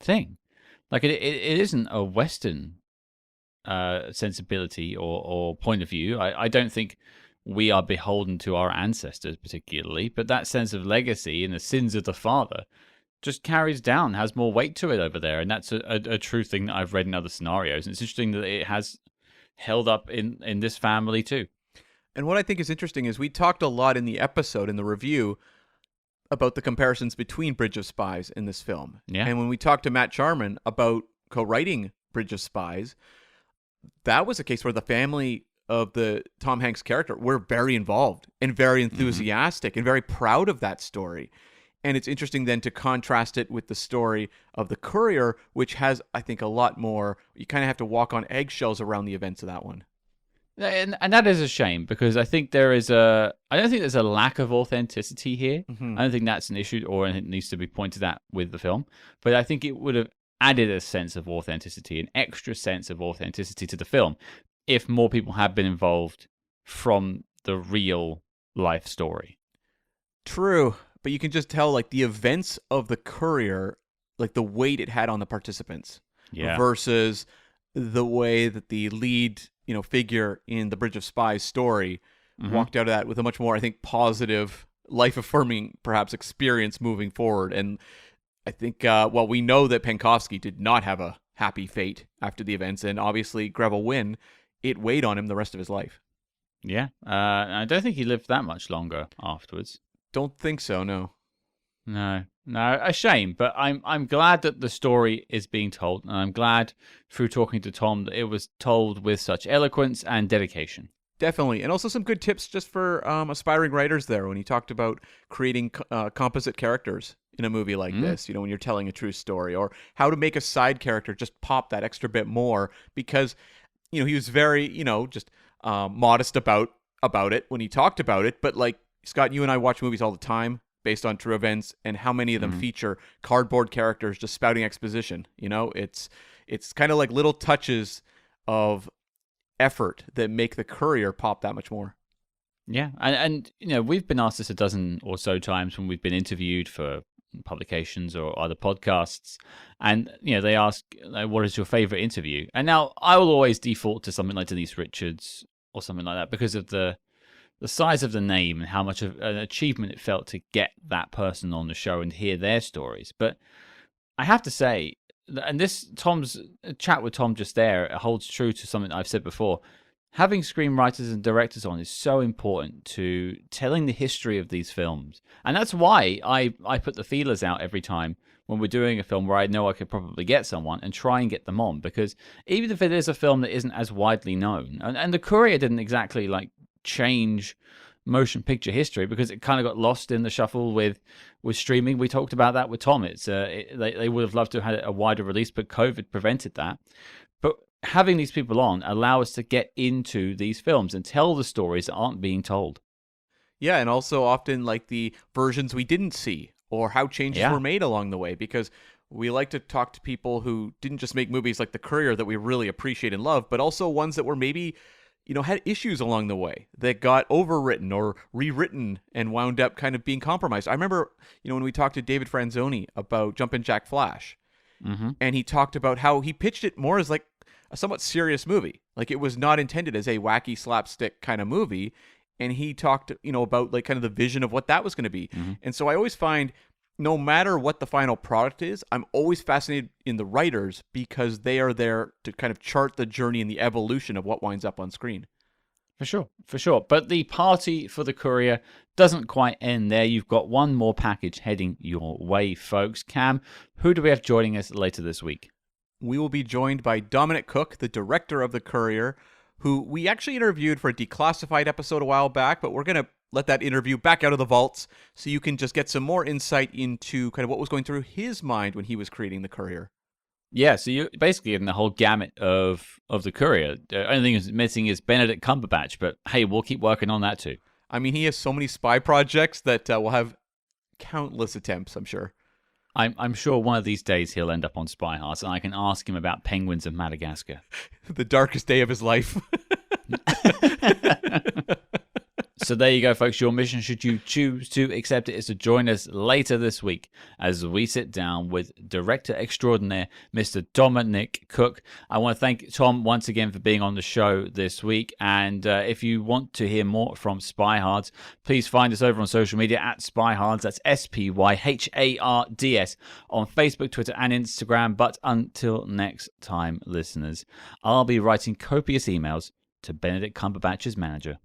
Speaker 1: thing. Like it isn't a Western sensibility or point of view. I don't think we are beholden to our ancestors particularly, but that sense of legacy and the sins of the father just carries down, has more weight to it over there, and that's a true thing that I've read in other scenarios. And it's interesting that it has held up in this family too.
Speaker 2: And what I think is interesting is we talked a lot in the episode, in the review, about the comparisons between Bridge of Spies and this film.
Speaker 1: Yeah.
Speaker 2: And when we talked to Matt Charman about co-writing Bridge of Spies, that was a case where the family of the Tom Hanks character were very involved and very enthusiastic and very proud of that story. And it's interesting then to contrast it with the story of the Courier, which has, I think, a lot more. You kind of have to walk on eggshells around the events of that one.
Speaker 1: And that is a shame because I think I don't think there's a lack of authenticity here. I don't think that's an issue or it needs to be pointed at with the film. But I think it would have added a sense of authenticity, an extra sense of authenticity to the film if more people had been involved from the real life story.
Speaker 2: True. But you can just tell the events of the Courier, the weight it had on the participants versus the way that the lead figure in the Bridge of Spies story walked out of that with a much more, I think, positive, life-affirming, perhaps, experience moving forward. And I think, we know that Penkovsky did not have a happy fate after the events, and obviously Greville Wynn, it weighed on him the rest of his life.
Speaker 1: Yeah, I don't think he lived that much longer afterwards.
Speaker 2: Don't think so, no.
Speaker 1: No, a shame. But I'm glad that the story is being told, and I'm glad through talking to Tom that it was told with such eloquence and dedication.
Speaker 2: Definitely. And also some good tips just for aspiring writers there when he talked about creating composite characters in a movie like this, when you're telling a true story, or how to make a side character just pop that extra bit more, because, he was very, just modest about it when he talked about it. But like, Scott, you and I watch movies all the time based on true events, and how many of them feature cardboard characters just spouting exposition. It's kind of like little touches of effort that make the Courier pop that much more.
Speaker 1: Yeah, and we've been asked this a dozen or so times when we've been interviewed for publications or other podcasts, and they ask, what is your favorite interview? And now I will always default to something like Denise Richards or something like that because of the size of the name and how much of an achievement it felt to get that person on the show and hear their stories. But I have to say, and this Tom's chat with Tom just there, it holds true to something I've said before. Having screenwriters and directors on is so important to telling the history of these films. And that's why I put the feelers out every time when we're doing a film where I know I could probably get someone and try and get them on. Because even if it is a film that isn't as widely known, and the Courier didn't exactly change motion picture history because it kind of got lost in the shuffle with streaming. We talked about that with Tom. It's they would have loved to have had a wider release, but COVID prevented that. But having these people on allow us to get into these films and tell the stories that aren't being told.
Speaker 2: Yeah, and also often the versions we didn't see or how changes were made along the way, because we like to talk to people who didn't just make movies like The Courier that we really appreciate and love, but also ones that were maybe had issues along the way that got overwritten or rewritten and wound up kind of being compromised. I remember, when we talked to David Franzoni about Jumpin' Jack Flash, and he talked about how he pitched it more as a somewhat serious movie. It was not intended as a wacky slapstick kind of movie. And he talked, about kind of the vision of what that was going to be. And so I always find, no matter what the final product is, I'm always fascinated in the writers because they are there to kind of chart the journey and the evolution of what winds up on screen.
Speaker 1: For sure. But the party for the Courier doesn't quite end there. You've got one more package heading your way, folks. Cam, who do we have joining us later this week?
Speaker 2: We will be joined by Dominic Cook, the director of the Courier, who we actually interviewed for a declassified episode a while back, but we're going to let that interview back out of the vaults so you can just get some more insight into kind of what was going through his mind when he was creating the Courier.
Speaker 1: Yeah, so you're basically in the whole gamut of the Courier. The only thing is missing is Benedict Cumberbatch, but hey, we'll keep working on that too.
Speaker 2: I mean, he has so many spy projects that will have countless attempts, I'm sure.
Speaker 1: I'm sure one of these days he'll end up on Spy Hearts, and I can ask him about penguins of Madagascar.
Speaker 2: The darkest day of his life.
Speaker 1: So there you go, folks. Your mission, should you choose to accept it, is to join us later this week as we sit down with director extraordinaire, Mr. Dominic Cook. I want to thank Tom once again for being on the show this week. And if you want to hear more from SpyHards, please find us over on social media at SpyHards. That's SpyHards on Facebook, Twitter, and Instagram. But until next time, listeners, I'll be writing copious emails to Benedict Cumberbatch's manager.